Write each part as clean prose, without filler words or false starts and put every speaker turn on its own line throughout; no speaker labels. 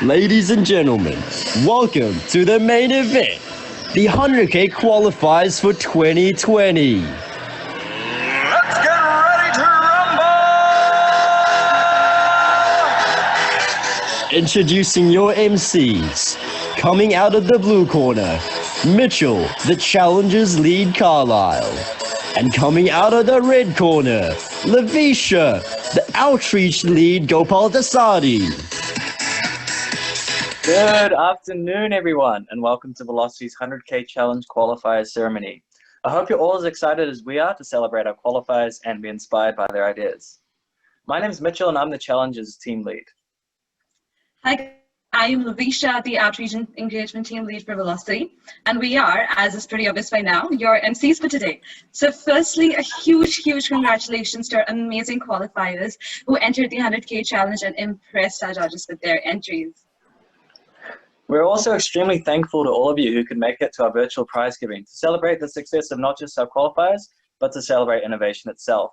Ladies and gentlemen, welcome to the main event, the 100K Qualifiers for 2020.
Let's get ready to rumble!
Introducing your MCs, coming out of the blue corner, Mitchell, the Challengers lead Carlisle. And coming out of the red corner, Lavisha, the Outreach lead Gopal Dasadi.
Good afternoon, everyone, and welcome to Velocity's 100K Challenge Qualifiers ceremony. I hope you're all as excited as we are to celebrate our qualifiers and be inspired by their ideas. My name is Mitchell, and I'm the Challenges team lead.
Hi, I am Lavisha, the Outreach and Engagement team lead for Velocity, and we are, as is pretty obvious by now, your MCs for today. So firstly, a huge congratulations to our amazing qualifiers who entered the 100K Challenge and impressed our judges with their entries.
We're also extremely thankful to all of you who could make it to our virtual prize giving to celebrate the success of not just our qualifiers, but to celebrate innovation itself.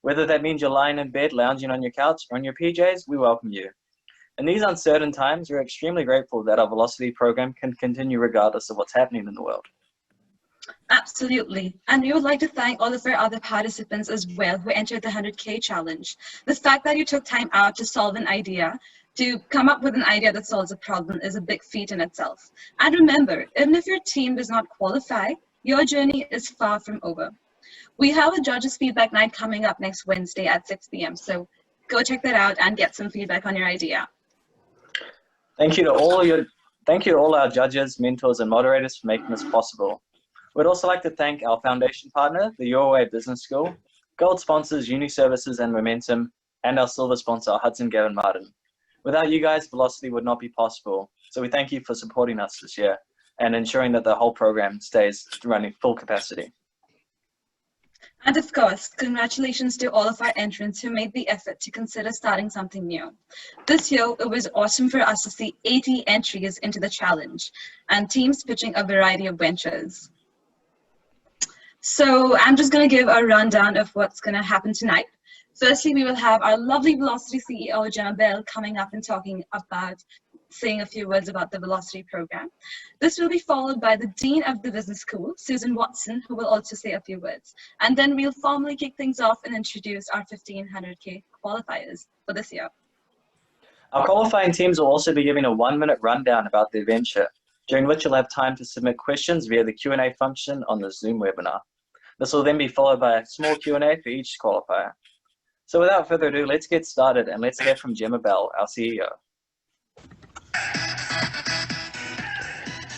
Whether that means you're lying in bed, lounging on your couch, or in your PJs, we welcome you. In these uncertain times, we're extremely grateful that our Velocity program can continue regardless of what's happening in the world.
Absolutely. And we would like to thank all of our other participants as well who entered the 100K Challenge. The fact that you took time out to solve an idea, to come up with an idea that solves a problem, is a big feat in itself. And remember, even if your team does not qualify, your journey is far from over. We have a judges feedback night coming up next Wednesday at 6 p.m. So go check that out and get some feedback on your idea.
Thank you to all our judges, mentors, and moderators for making this possible. We'd also like to thank our foundation partner, the Your Way Business School, gold sponsors Uni Services and Momentum, and our silver sponsor, Hudson Gavin Martin. Without you guys, Velocity would not be possible. So we thank you for supporting us this year and ensuring that the whole program stays running full capacity.
And of course, congratulations to all of our entrants who made the effort to consider starting something new. This year, it was awesome for us to see 80 entries into the challenge and teams pitching a variety of ventures. So I'm just going to give a rundown of what's going to happen tonight. Firstly, we will have our lovely Velocity CEO, Gemma Bell, coming up and saying a few words about the Velocity program. This will be followed by the Dean of the Business School, Susan Watson, who will also say a few words. And then we'll formally kick things off and introduce our 1,500K qualifiers for this year.
Our qualifying teams will also be giving a 1-minute rundown about the adventure, during which you'll have time to submit questions via the Q&A function on the Zoom webinar. This will then be followed by a small Q&A for each qualifier. So without further ado, let's get started and let's hear from Gemma Bell, our CEO.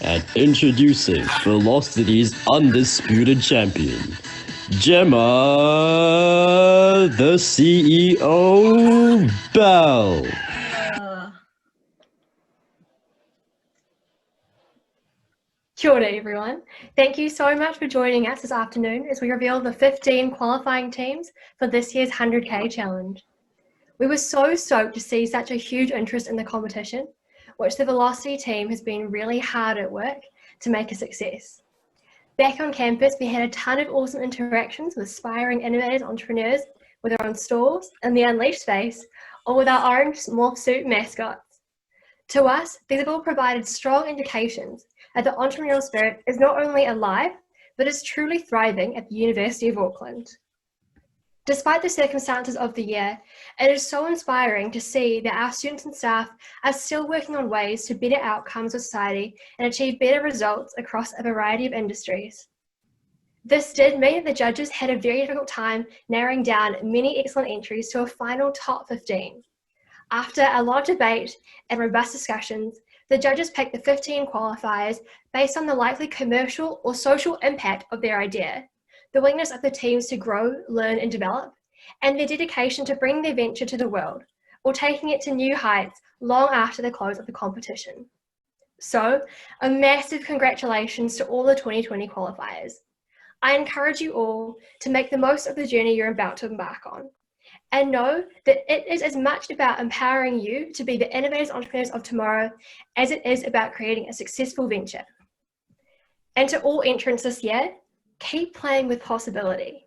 And introducing Velocity's undisputed champion, Gemma, the CEO Bell.
Kia ora, everyone. Thank you so much for joining us this afternoon as we reveal the 15 qualifying teams for this year's 100K Challenge. We were so stoked to see such a huge interest in the competition, which the Velocity team has been really hard at work to make a success. Back on campus, we had a ton of awesome interactions with aspiring innovators, entrepreneurs with their own stores in the Unleashed space, or with our orange morph suit mascots. To us, these have all provided strong indications that the entrepreneurial spirit is not only alive, but is truly thriving at the University of Auckland. Despite the circumstances of the year, it is so inspiring to see that our students and staff are still working on ways to better outcomes of society and achieve better results across a variety of industries. This did mean that the judges had a very difficult time narrowing down many excellent entries to a final top 15. After a lot of debate and robust discussions, the judges picked the 15 qualifiers based on the likely commercial or social impact of their idea, the willingness of the teams to grow, learn, and develop, and their dedication to bring their venture to the world, or taking it to new heights long after the close of the competition. So, a massive congratulations to all the 2020 qualifiers. I encourage you all to make the most of the journey you're about to embark on, and know that it is as much about empowering you to be the innovators, entrepreneurs of tomorrow as it is about creating a successful venture. And to all entrants this year, keep playing with possibility.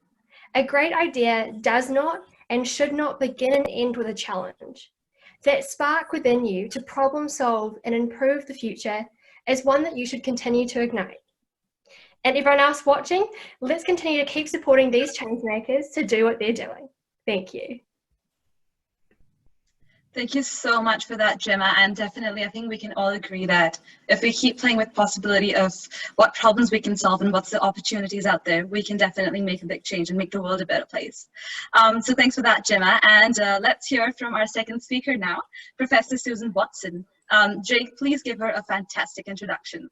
A great idea does not and should not begin and end with a challenge. That spark within you to problem solve and improve the future is one that you should continue to ignite. And everyone else watching, let's continue to keep supporting these change makers to do what they're doing. Thank you.
Thank you so much for that, Gemma. And definitely, I think we can all agree that if we keep playing with possibility of what problems we can solve and what's the opportunities out there, we can definitely make a big change and make the world a better place. So thanks for that, Gemma. And let's hear from our second speaker now, Professor Susan Watson. Jake, please give her a fantastic introduction.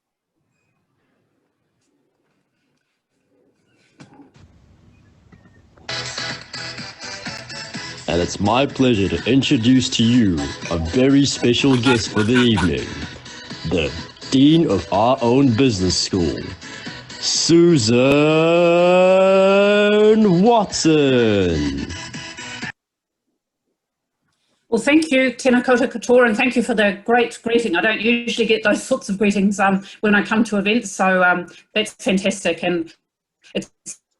And it's my pleasure to introduce to you a very special guest for the evening, the Dean of our own business school, Susan Watson.
Well, thank you, Tēnā koutou katoa, and thank you for the great greeting. I don't usually get those sorts of greetings when I come to events, so that's fantastic. And it's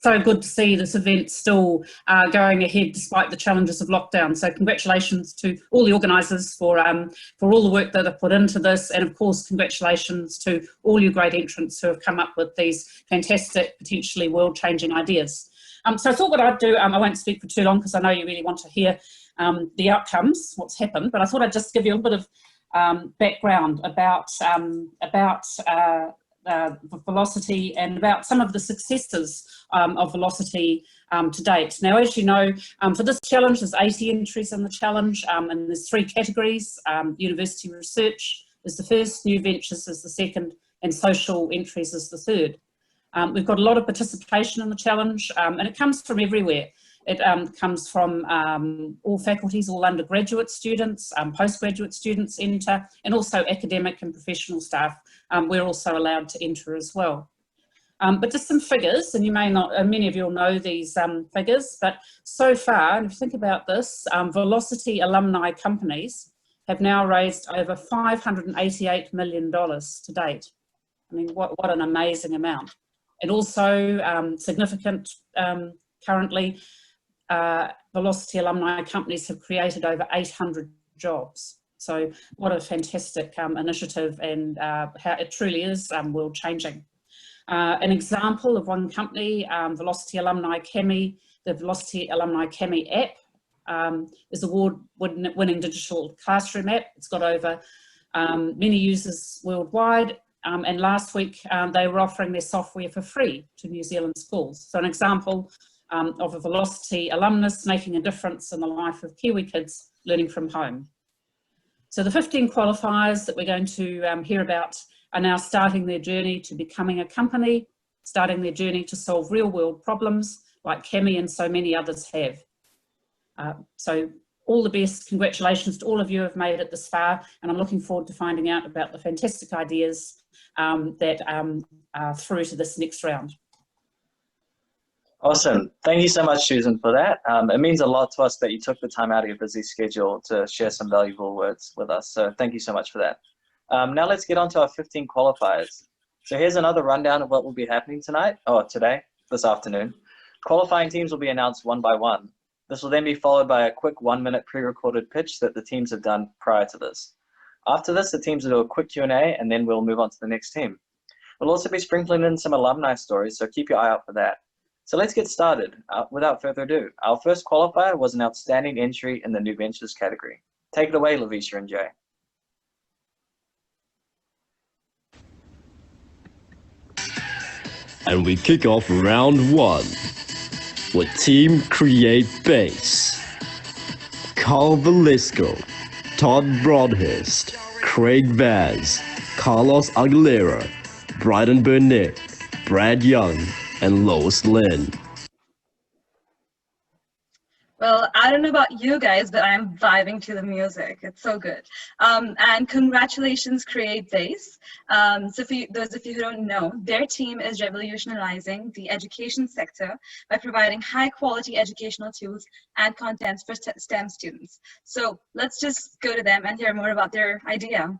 so good to see this event still going ahead despite the challenges of lockdown. So congratulations to all the organisers for all the work that they've put into this, and of course congratulations to all you great entrants who have come up with these fantastic, potentially world-changing ideas. So I thought what I'd do, I won't speak for too long because I know you really want to hear the outcomes, what's happened, but I thought I'd just give you a little bit of background about Velocity and about some of the successes of Velocity to date. Now, as you know, for this challenge, there's 80 entries in the challenge, and there's 3 categories. University research is the first, new ventures is the second, and social entries is the third. We've got a lot of participation in the challenge, and it comes from everywhere. It comes from all faculties, all undergraduate students, postgraduate students enter, and also academic and professional staff. We're also allowed to enter as well. But just some figures, and you may not, many of you will know these figures, but so far, and if you think about this, Velocity alumni companies have now raised over $588 million to date. I mean, what an amazing amount. And also significant currently, Velocity alumni companies have created over 800 jobs. So what a fantastic initiative, and how it truly is world changing. An example of one company, Velocity Alumni Cami, the Velocity Alumni Cami app is award-winning digital classroom app. It's got over many users worldwide. And last week they were offering their software for free to New Zealand schools. So an example of a Velocity alumnus making a difference in the life of Kiwi kids learning from home. So the 15 qualifiers that we're going to hear about are now starting their journey to becoming a company, starting their journey to solve real world problems like Cami and so many others have. So all the best, congratulations to all of you who have made it this far, and I'm looking forward to finding out about the fantastic ideas that are through to this next round.
Awesome. Thank you so much, Susan, for that. It means a lot to us that you took the time out of your busy schedule to share some valuable words with us. So thank you so much for that. Now let's get on to our 15 qualifiers. So here's another rundown of what will be happening this afternoon. Qualifying teams will be announced one by one. This will then be followed by a quick 1-minute pre-recorded pitch that the teams have done prior to this. After this, the teams will do a quick Q&A, and then we'll move on to the next team. We'll also be sprinkling in some alumni stories, so keep your eye out for that. So let's get started. Without further ado, our first qualifier was an outstanding entry in the new ventures category. Take it away, Lavisha and Jay.
And we kick off round 1 with Team Create Base. Carl Velasco, Todd Broadhurst, Craig Vaz, Carlos Aguilera, Bryden Burnett, Brad Young, and Lois Lynn.
Well, I don't know about you guys, but I'm vibing to the music. It's so good. And congratulations, Create Base. So for those of you who don't know, their team is revolutionizing the education sector by providing high quality educational tools and content for STEM students. So let's just go to them and hear more about their idea.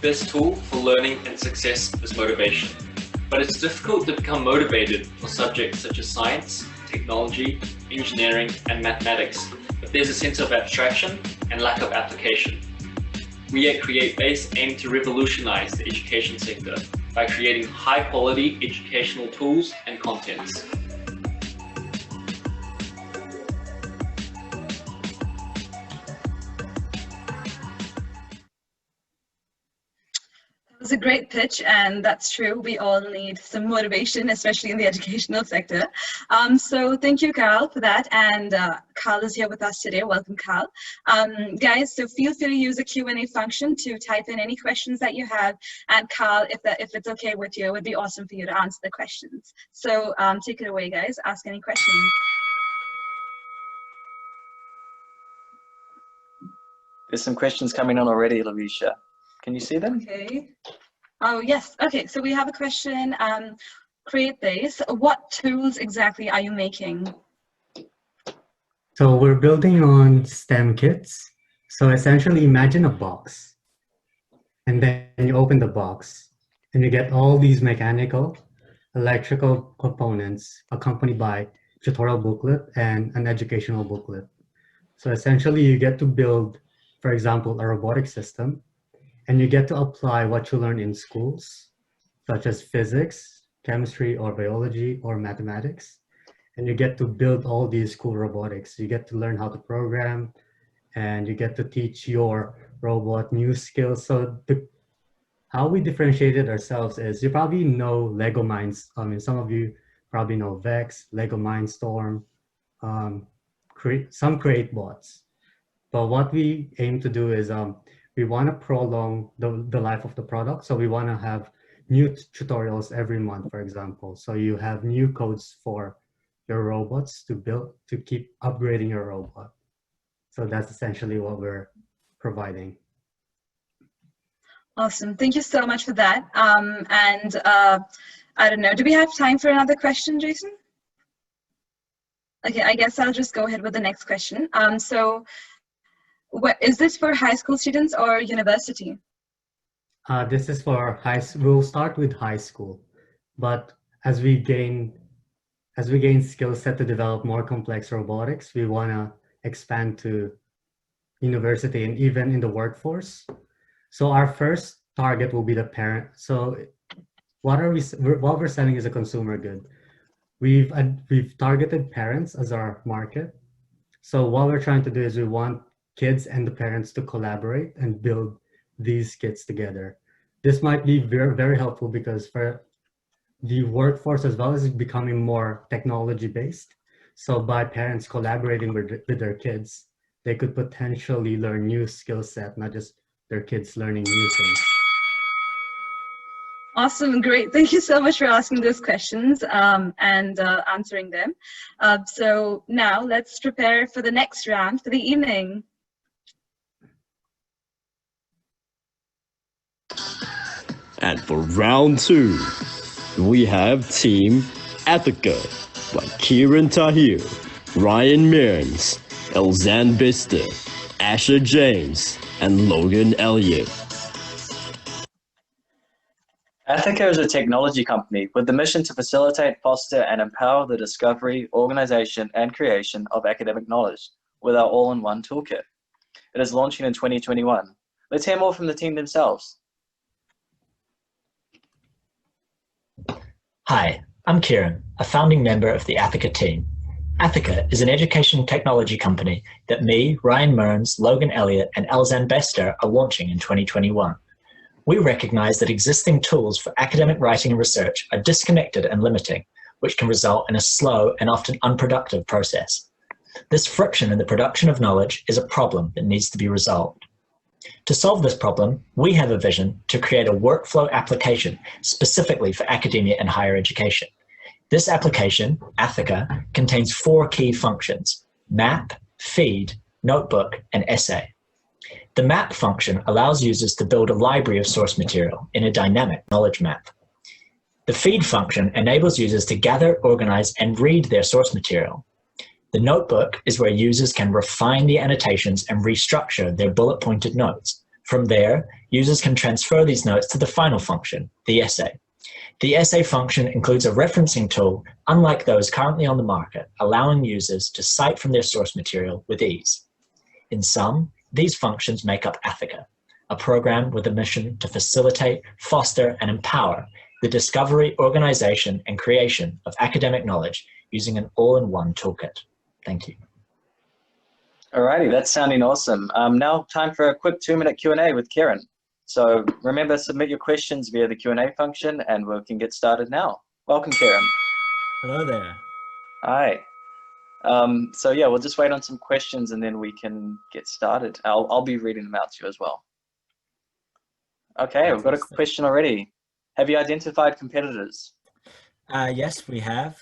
Best tool for learning and success is motivation. but it's difficult to become motivated for subjects such as science, technology, engineering, and mathematics if there's a sense of abstraction and lack of application. We at CreateBase aim to revolutionize the education sector by creating high-quality educational tools and contents.
It was a great pitch, and that's true. We all need some motivation, especially in the educational sector. So thank you, Carl, for that. And Carl is here with us today. Welcome, Carl. Guys, so feel free to use the Q&A function to type in any questions that you have. And Carl, if it's okay with you, it would be awesome for you to answer the questions. So take it away, guys. Ask any questions.
There's some questions coming on already, Lavisha. Can you see them?
Okay. Oh, yes. Okay, so we have a question. CreateBase, what tools exactly are you making?
So we're building on STEM kits. So essentially imagine a box. And then you open the box and you get all these mechanical, electrical components accompanied by tutorial booklet and an educational booklet. So essentially you get to build, for example, a robotic system. And you get to apply what you learn in schools, such as physics, chemistry, or biology, or mathematics. And you get to build all these cool robotics. You get to learn how to program, and you get to teach your robot new skills. So how we differentiated ourselves is, you probably know Lego Minds. I mean, some of you probably know Vex, Lego Mindstorm, some CreateBots. But what we aim to do is, we want to prolong the life of the product. So we want to have new tutorials every month, for example. So you have new codes for your robots to keep upgrading your robot. So that's essentially what we're providing.
Awesome. Thank you so much for that. I don't know, do we have time for another question, Jason? Okay, I guess I'll just go ahead with the next question. Is this for high school students or university?
This is for we'll start with high school, but as we gain skill set to develop more complex robotics, we want to expand to university and even in the workforce. So our first target will be the parent. So what we're selling is a consumer good. We've targeted parents as our market. So what we're trying to do is we want kids and the parents to collaborate and build these kits together. This might be very, very helpful because for the workforce as well as becoming more technology based. So by parents collaborating with their kids, they could potentially learn new skill set, not just their kids learning new things.
Awesome, great. Thank you so much for asking those questions and answering them. So now let's prepare for the next round for the evening.
And for round 2, we have Team Attica by Kieran Tahir, Ryan Mearns, Elzan Bister, Asher James, and Logan Elliott.
Attica is a technology company with the mission to facilitate, foster, and empower the discovery, organization, and creation of academic knowledge with our all-in-one toolkit. It is launching in 2021. Let's hear more from the team themselves.
Hi, I'm Kieran, a founding member of the Attica team. Attica is an education technology company that me, Ryan Mearns, Logan Elliott, and Elzan Bester are launching in 2021. We recognize that existing tools for academic writing and research are disconnected and limiting, which can result in a slow and often unproductive process. This friction in the production of knowledge is a problem that needs to be resolved. To solve this problem, we have a vision to create a workflow application specifically for academia and higher education. This application, Attica, contains 4 key functions: map, feed, notebook, and essay. The map function allows users to build a library of source material in a dynamic knowledge map. The feed function enables users to gather, organize, and read their source material. The notebook is where users can refine the annotations and restructure their bullet-pointed notes. From there, users can transfer these notes to the final function, the essay. The essay function includes a referencing tool unlike those currently on the market, allowing users to cite from their source material with ease. In sum, these functions make up Athica, a program with a mission to facilitate, foster, and empower the discovery, organization, and creation of academic knowledge using an all-in-one toolkit. Thank you.
Alrighty, that's sounding awesome. Now time for a quick 2-minute Q&A with Kieran. So remember, submit your questions via the Q&A function and we can get started now. Welcome, Kieran.
Hello there.
Hi. So yeah, we'll just wait on some questions and then we can get started. I'll be reading them out to you as well. Okay, we've got a question already. Have you identified competitors?
Yes, we have.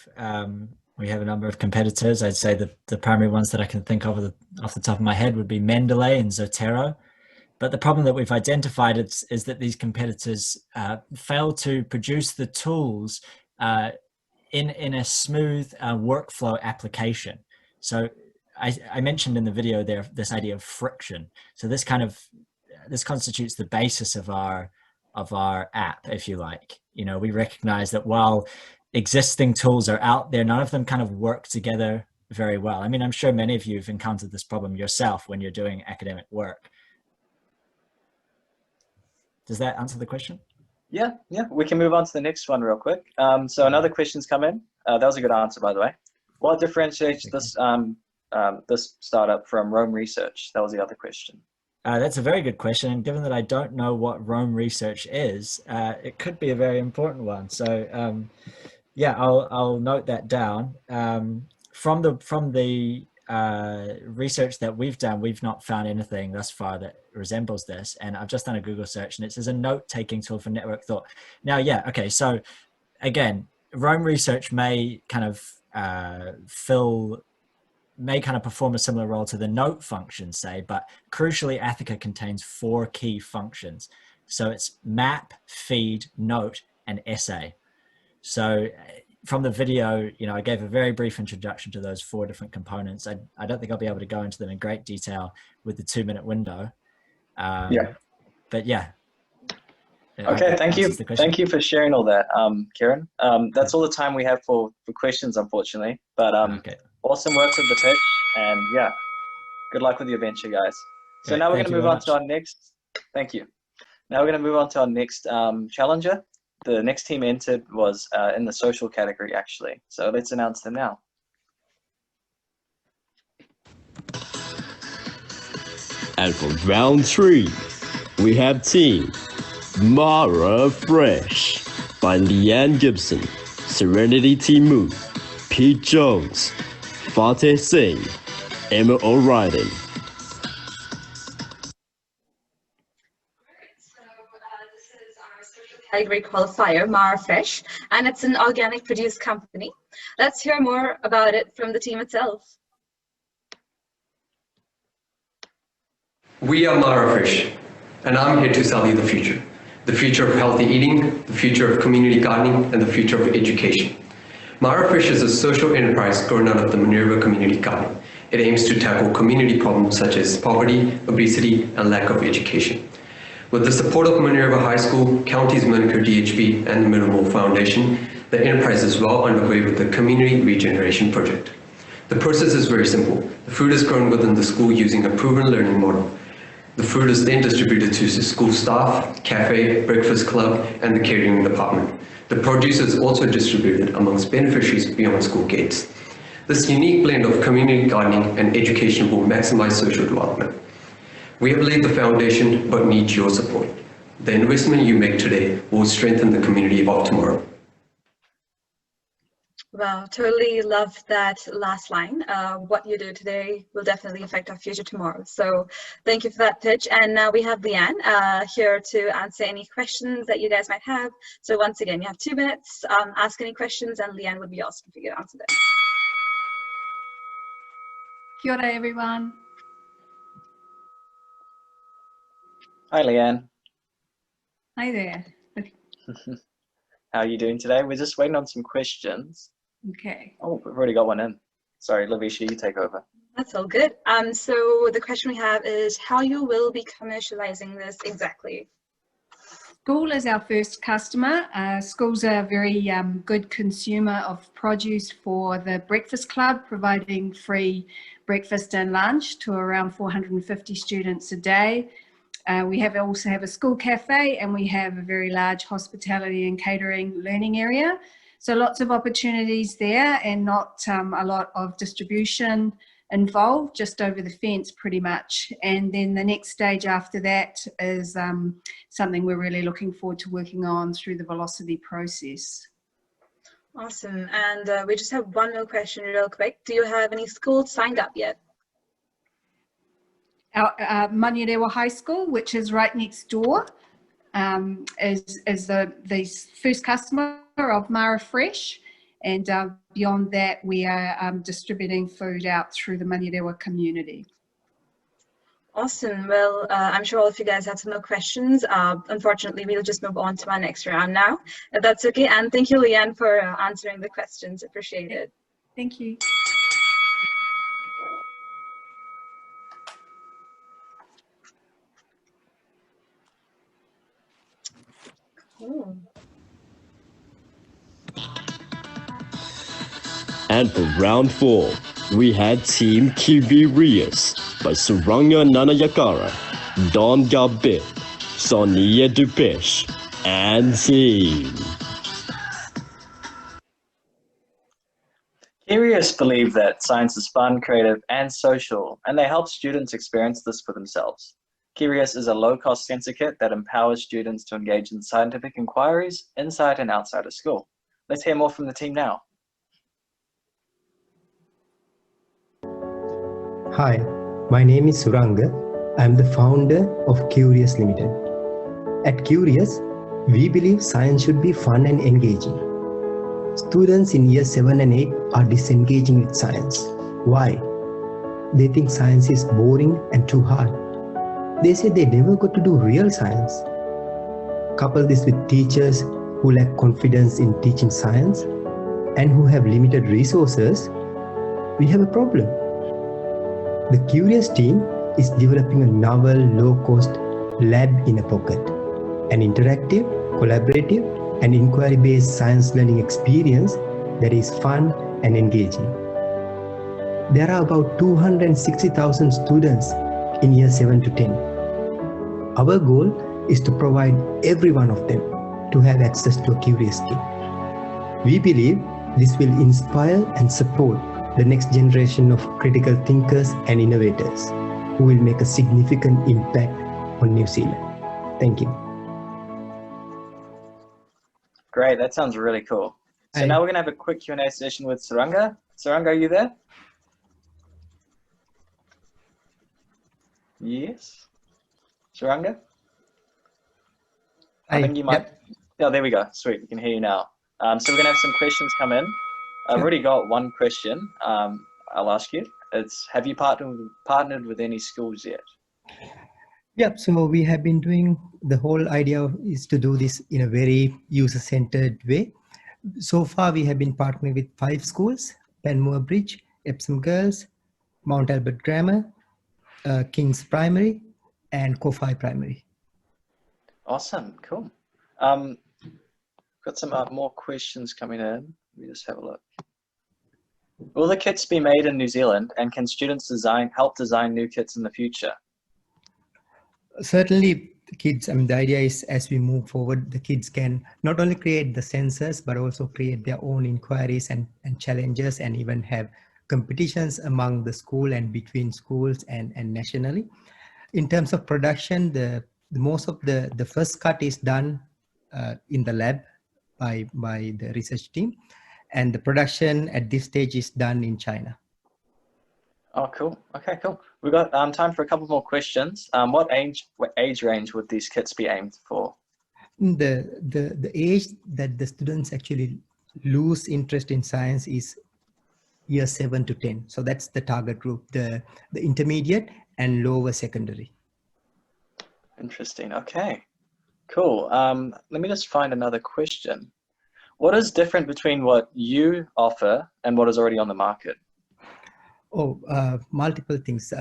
We have a number of competitors. I'd say the primary ones that I can think of off the top of my head would be Mendeley and Zotero. But the problem that we've identified is that these competitors fail to produce the tools in a smooth workflow application. So I mentioned in the video there this idea of friction. So this constitutes the basis of our app, if you like. You know, we recognize that while existing tools are out there, none of them kind of work together very well. I mean, I'm sure many of you have encountered this problem yourself when you're doing academic work. Does that answer the question?
Yeah, we can move on to the next one real quick. So another question's come in. That was a good answer, by the way. What differentiates this this startup from Rome Research? That was the other question.
That's a very good question, and given that I don't know what Rome Research is, it could be a very important one. So yeah, I'll note that down. From the research that we've done, we've not found anything thus far that resembles this, and I've just done a Google search and it says a note-taking tool for network thought. Now, yeah, okay, so again, Rome Research may kind of perform a similar role to the note function, say, but crucially, Athica contains 4 key functions. So it's map, feed, note, and essay. So from the video, you know, I gave a very brief introduction to those 4 different components. I don't think I'll be able to go into them in great detail with the 2-minute window.
Yeah.
But yeah.
Okay, thank you. Thank you for sharing all that, Kieran. That's all the time we have for questions, unfortunately. But
okay.
Awesome work with the pitch, and yeah, good luck with your venture, guys. So
Great.
now we're going
Thank
to
you
move
very
on to our next. Thank you. Now we're going to move on to our next challenger. The next team entered was in the social category, actually. So let's announce them now.
And for round 3, we have team Mara Fresh by Leanne Gibson, Serenity Timu, Pete Jones, Fateh Singh, Emma O'Reilly.
Category qualifier, Mara Fresh, and it's an organic produce company. Let's hear more about it from the team itself.
We are Mara Fresh, and I'm here to sell you the future of healthy eating, the future of community gardening, and the future of education. Mara Fresh is a social enterprise grown out of the Minerva Community Garden. It aims to tackle community problems such as poverty, obesity, and lack of education. With the support of Minerva High School, Counties Manuka DHB, and the Middlemore Foundation, the enterprise is well underway with the Community Regeneration Project. The process is very simple. The food is grown within the school using a proven learning model. The food is then distributed to the school staff, cafe, breakfast club, and the catering department. The produce is also distributed amongst beneficiaries beyond school gates. This unique blend of community gardening and education will maximize social development. We have laid the foundation, but need your support. The investment you make today will strengthen the community of tomorrow.
Wow, totally love that last line. What you do today will definitely affect our future tomorrow. So thank you for that pitch. And now we have Leanne here to answer any questions that you guys might have. So once again, you have 2 minutes, ask any questions, and Leanne would be awesome for you to answer them.
Kia ora, everyone.
Hi, Leanne.
Hi there.
How are you doing today? We're just waiting on some questions.
Okay.
Oh, we've already got one in. Sorry, Lavisha, you take over.
That's all good. So the question we have is how you will be commercializing this exactly?
School is our first customer. Schools are a very good consumer of produce for the Breakfast Club, providing free breakfast and lunch to around 450 students a day. We also have a school cafe, and we have a very large hospitality and catering learning area. So lots of opportunities there, and not a lot of distribution involved, just over the fence pretty much. And then the next stage after that is something we're really looking forward to working on through the Velocity process.
Awesome. And we just have one more question real quick. Do you have any schools signed up yet?
Our Manurewa High School, which is right next door, is the first customer of Mara Fresh. And beyond that, we are distributing food out through the Manurewa community.
Awesome. Well, I'm sure all of you guys have some more questions. Unfortunately, we'll just move on to our next round now, if that's okay. And thank you, Leanne, for answering the questions. Appreciate it.
Thank you.
Cool.
And for round 4, we had Team Qualifiers by Suranga Nanayakara, Don Gabit, Sonia Dupesh, and Team.
Curious believe that science is fun, creative, and social, and they help students experience this for themselves. Curious is a low-cost sensor kit that empowers students to engage in scientific inquiries inside and outside of school. Let's hear more from the team now.
Hi, my name is Suranga. I am the founder of Curious Limited. At Curious, we believe science should be fun and engaging. Students in year 7 and 8 are disengaging with science. Why? They think science is boring and too hard. They say they never got to do real science. Couple this with teachers who lack confidence in teaching science and who have limited resources, we have a problem. The Curious team is developing a novel, low-cost lab in a pocket, an interactive, collaborative, and inquiry-based science learning experience that is fun and engaging. There are about 260,000 students in year 7 to 10. Our goal is to provide every one of them to have access to a Curious kit. We believe this will inspire and support the next generation of critical thinkers and innovators who will make a significant impact on New Zealand. Thank you.
Great, that sounds really cool. So now we're going to have a quick Q&A session with Suranga. Suranga, are you there? Yes. Suranga? I think you might. Yep. Oh, there we go. Sweet, we can hear you now. So we're going to have some questions come in. I've already got one question. I'll ask you. It's, have you partnered with any schools yet?
Yep, so we have been doing, the whole idea is to do this in a very user-centered way. So far, we have been partnering with 5 schools: Penmore Bridge, Epsom Girls, Mount Albert Grammar, King's Primary, and Kofi Primary.
Awesome, cool. Got some more questions coming in. Let me just have a look. Will the kits be made in New Zealand, and can students help design new kits in the future?
Certainly, kids, the idea is as we move forward, the kids can not only create the sensors, but also create their own inquiries and challenges, and even have competitions among the school and between schools and nationally. In terms of production, the most of the first cut is done in the lab by the research team, and the production at this stage is done in China.
Oh, cool. Okay, cool. We've got time for a couple more questions. What age range would these kits be aimed for?
The age that the students actually lose interest in science is year 7 to 10. So that's the target group, the intermediate and lower secondary.
Interesting. Okay, cool. Let me just find another question. What is different between what you offer and what is already on the market?
Oh, multiple things.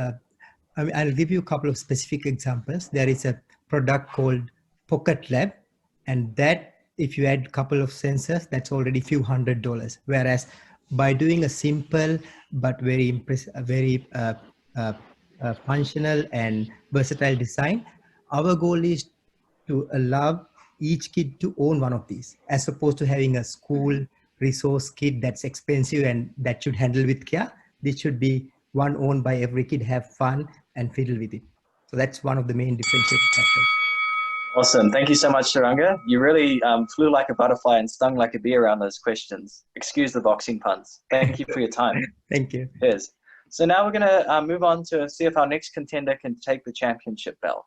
I'll give you a couple of specific examples. There is a product called Pocket Lab, And that, if you add a couple of sensors, that's already few $100. Whereas by doing a simple but very functional and versatile design, our goal is to allow each kid to own one of these, as opposed to having a school resource kit that's expensive and that should handle with care. This should be one owned by every kid, have fun and fiddle with it. So that's one of the main differentiating factors.
Awesome. Thank you so much, Saranga. You really flew like a butterfly and stung like a bee around those questions. Excuse the boxing puns. Thank you for your time.
Thank you.
Cheers. So now we're going to move on to see if our next contender can take the championship belt.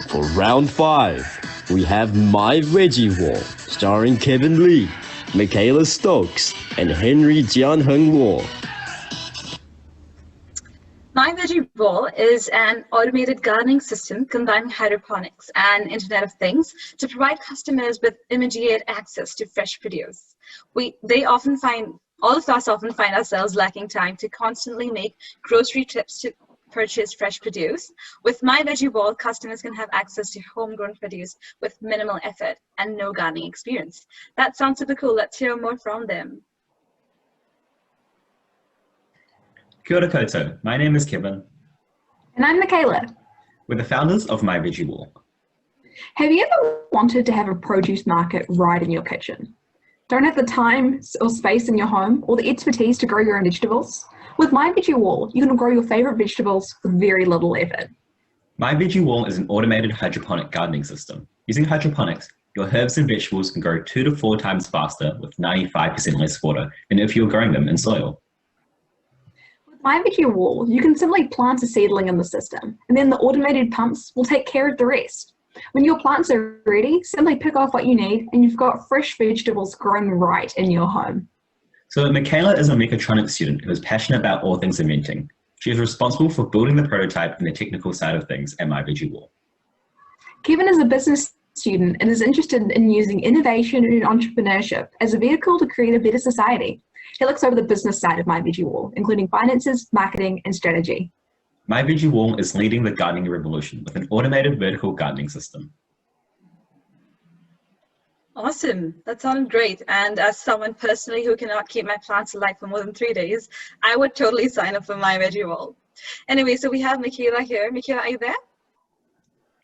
For round 5, we have My Veggie Wall, starring Kevin Lee, Michaela Stokes, and Henry Jianheng Luo.
My Veggie Wall is an automated gardening system combining hydroponics and Internet of Things to provide customers with immediate access to fresh produce. All of us often find ourselves lacking time to constantly make grocery trips to purchase fresh produce. With My Veggie Wall, customers can have access to homegrown produce with minimal effort and no gardening experience. That sounds super cool. Let's hear more from them.
Kia ora koutou. My name is Kevin.
And I'm Michaela.
We're the founders of My Veggie Wall.
Have you ever wanted to have a produce market right in your kitchen? Don't have the time or space in your home or the expertise to grow your own vegetables? With My Veggie Wall, you can grow your favourite vegetables with very little effort.
My Veggie Wall is an automated hydroponic gardening system. Using hydroponics, your herbs and vegetables can grow 2 to 4 times faster with 95% less water than if you were growing them in soil.
My Veggie Wall, you can simply plant a seedling in the system, and then the automated pumps will take care of the rest. When your plants are ready, simply pick off what you need, and you've got fresh vegetables growing right in your home.
So Michaela is a mechatronics student who is passionate about all things inventing. She is responsible for building the prototype and the technical side of things at My Veggie Wall.
Kevin is a business student and is interested in using innovation and entrepreneurship as a vehicle to create a better society. He looks over the business side of My Veggie Wall, including finances, marketing, and strategy.
My Veggie Wall is leading the gardening revolution with an automated vertical gardening system.
Awesome. That sounded great. And as someone personally who cannot keep my plants alive for more than 3 days, I would totally sign up for My Veggie Wall. Anyway, so we have Michaela here. Michaela, are you there?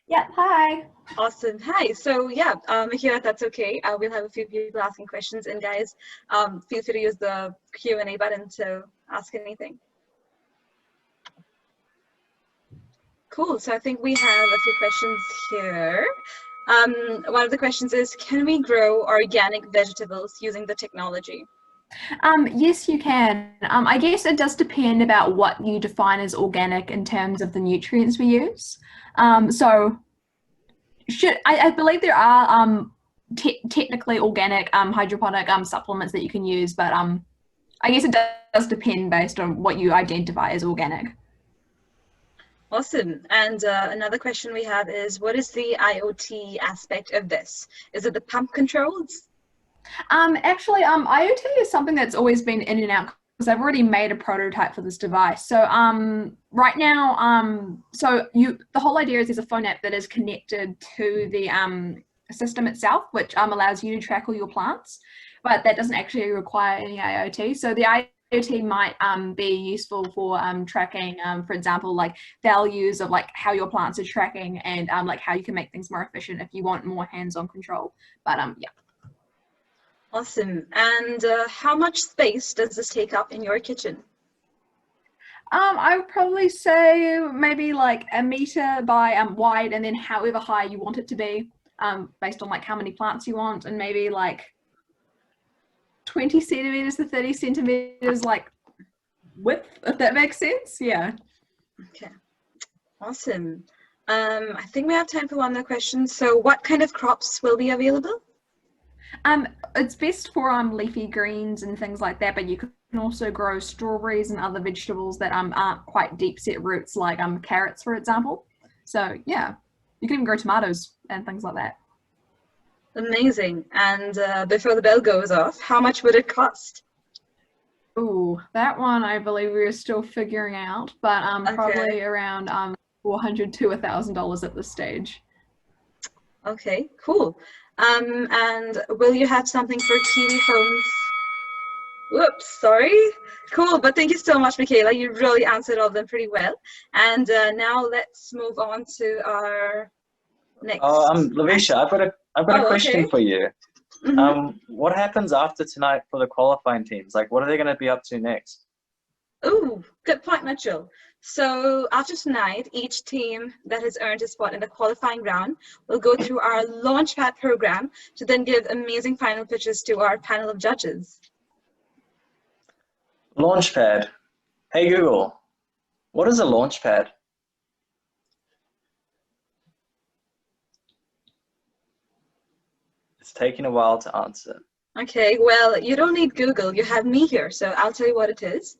Yeah, hi.
Awesome. Hi. So yeah, Michaela, if that's okay, we'll have a few people asking questions, and guys, feel free to use the Q&A button to ask anything. Cool. So I think we have a few questions here. One of the questions is, can we grow organic vegetables using the technology?
Yes, you can. I guess it does depend about what you define as organic in terms of the nutrients we use. I believe there are technically organic hydroponic supplements that you can use, but I guess it does depend based on what you identify as organic.
Awesome. And another question we have is, what is the IoT aspect of this? Is it the pump controls?
Actually, IoT is something that's always been in and out because I've already made a prototype for this device. So right now, the whole idea is there's a phone app that is connected to the system itself, which allows you to track all your plants, but that doesn't actually require any IoT. So the IoT might be useful for tracking, for example, like values of like how your plants are tracking and like how you can make things more efficient if you want more hands-on control. But yeah.
Awesome. And how much space does this take up in your kitchen?
I would probably say maybe like 1 meter by wide, and then however high you want it to be, based on like how many plants you want, and maybe like 20 centimeters to 30 centimeters like width, if that makes sense. Yeah.
Okay. Awesome. I think we have time for one more question. So what kind of crops will be available?
It's best for leafy greens and things like that, but you can also grow strawberries and other vegetables that aren't quite deep set roots, like carrots, for example. So yeah, you can even grow tomatoes and things like that.
Amazing. And before the bell goes off, how much would it cost?
Ooh, that one I believe we're still figuring out, but probably around $400 to $1,000 at this stage.
Okay, cool. And will you have something for Kiwi phones? Whoops, sorry. Cool, but thank you so much, Michaela. You really answered all of them pretty well. And now let's move on to our next.
Lavisha, I've got a question for you. What happens after tonight for the qualifying teams? Like, what are they going to be up to next?
Oh, good point, Mitchell. So after tonight, each team that has earned a spot in the qualifying round will go through our Launchpad program to then give amazing final pitches to our panel of judges.
Launchpad. Hey Google, what is a launchpad? It's taking a while to answer.
Okay, well, you don't need Google, you have me here, so I'll tell you what it is.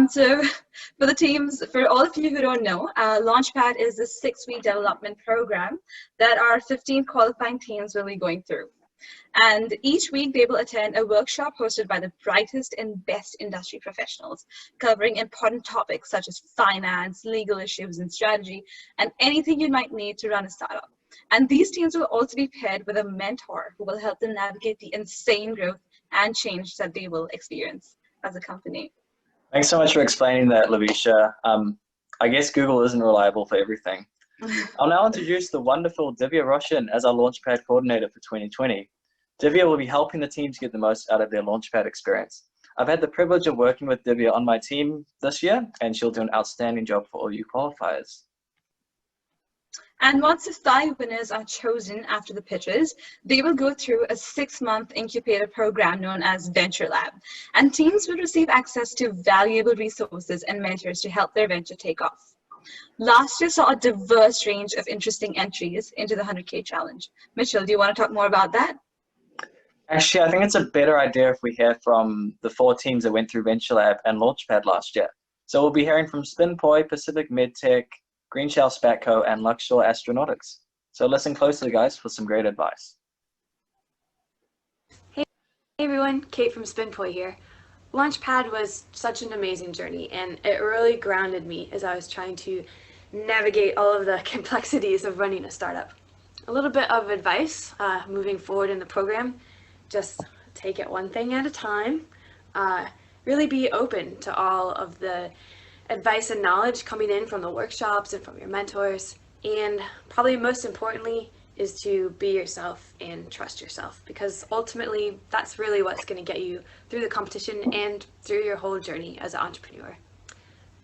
So for the teams, for all of you who don't know, Launchpad is a 6-week development program that our 15 qualifying teams will be going through. And each week they will attend a workshop hosted by the brightest and best industry professionals, covering important topics such as finance, legal issues, and strategy, and anything you might need to run a startup. And these teams will also be paired with a mentor who will help them navigate the insane growth and change that they will experience as a company.
Thanks so much for explaining that, Lavisha. I guess Google isn't reliable for everything. I'll now introduce the wonderful Divya Roshan as our Launchpad coordinator for 2020. Divya will be helping the team to get the most out of their Launchpad experience. I've had the privilege of working with Divya on my team this year, and she'll do an outstanding job for all you qualifiers.
And once the 5 winners are chosen after the pitches, they will go through a 6-month incubator program known as Venture Lab. And teams will receive access to valuable resources and mentors to help their venture take off. Last year saw a diverse range of interesting entries into the 100K challenge. Mitchell, do you want to talk more about that?
Actually, I think it's a better idea if we hear from the 4 teams that went through Venture Lab and Launchpad last year. So we'll be hearing from SpinPoi, Pacific MedTech, Greenshell Spatco, and Luxshore Astronautics. So listen closely, guys, for some great advice.
Hey everyone, Kate from SpinPoi here. Launchpad was such an amazing journey, and it really grounded me as I was trying to navigate all of the complexities of running a startup. A little bit of advice moving forward in the program: just take it one thing at a time. Really be open to all of the advice and knowledge coming in from the workshops and from your mentors. And probably most importantly is to be yourself and trust yourself, because ultimately that's really what's going to get you through the competition and through your whole journey as an entrepreneur.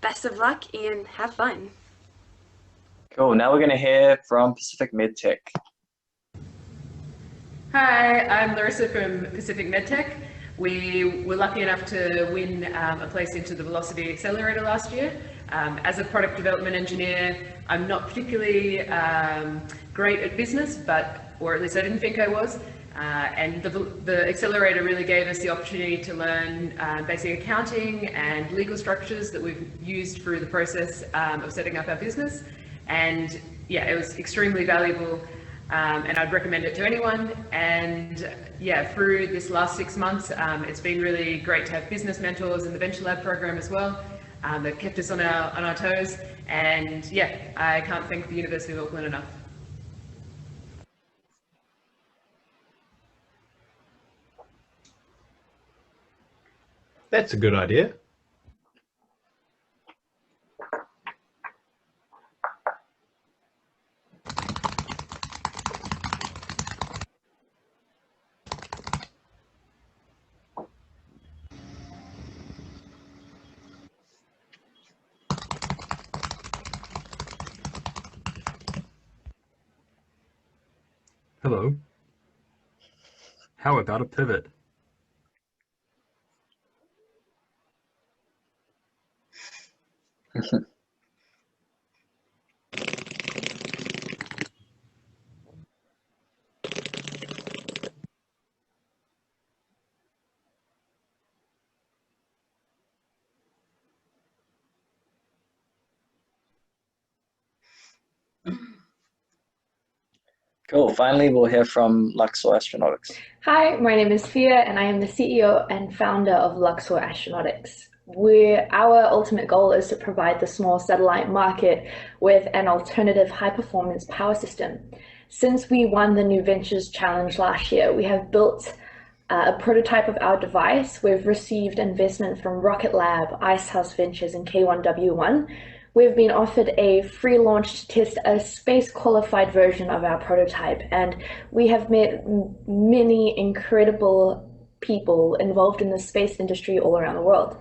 Best of luck and have fun.
Cool. Now we're going to hear from Pacific MedTech.
Hi, I'm Larissa from Pacific MedTech. We were lucky enough to win a place into the Velocity Accelerator last year. As a product development engineer, I'm not particularly great at business, or at least I didn't think I was. And the accelerator really gave us the opportunity to learn basic accounting and legal structures that we've used through the process of setting up our business. And yeah, it was extremely valuable. And I'd recommend it to anyone. And yeah, through this last 6 months, it's been really great to have business mentors in the Venture Lab program as well. They've kept us on our toes. And yeah, I can't thank the University of Auckland enough.
That's a good idea. Hello. How about a pivot?
Cool. Finally, we'll hear from Luxshore Astronautics.
Hi, my name is Fia and I am the CEO and founder of Luxshore Astronautics. Our ultimate goal is to provide the small satellite market with an alternative high-performance power system. Since we won the New Ventures Challenge last year, we have built a prototype of our device. We've received investment from Rocket Lab, Icehouse Ventures, and K1W1. We've been offered a free launch to test a space-qualified version of our prototype, and we have met many incredible people involved in the space industry all around the world.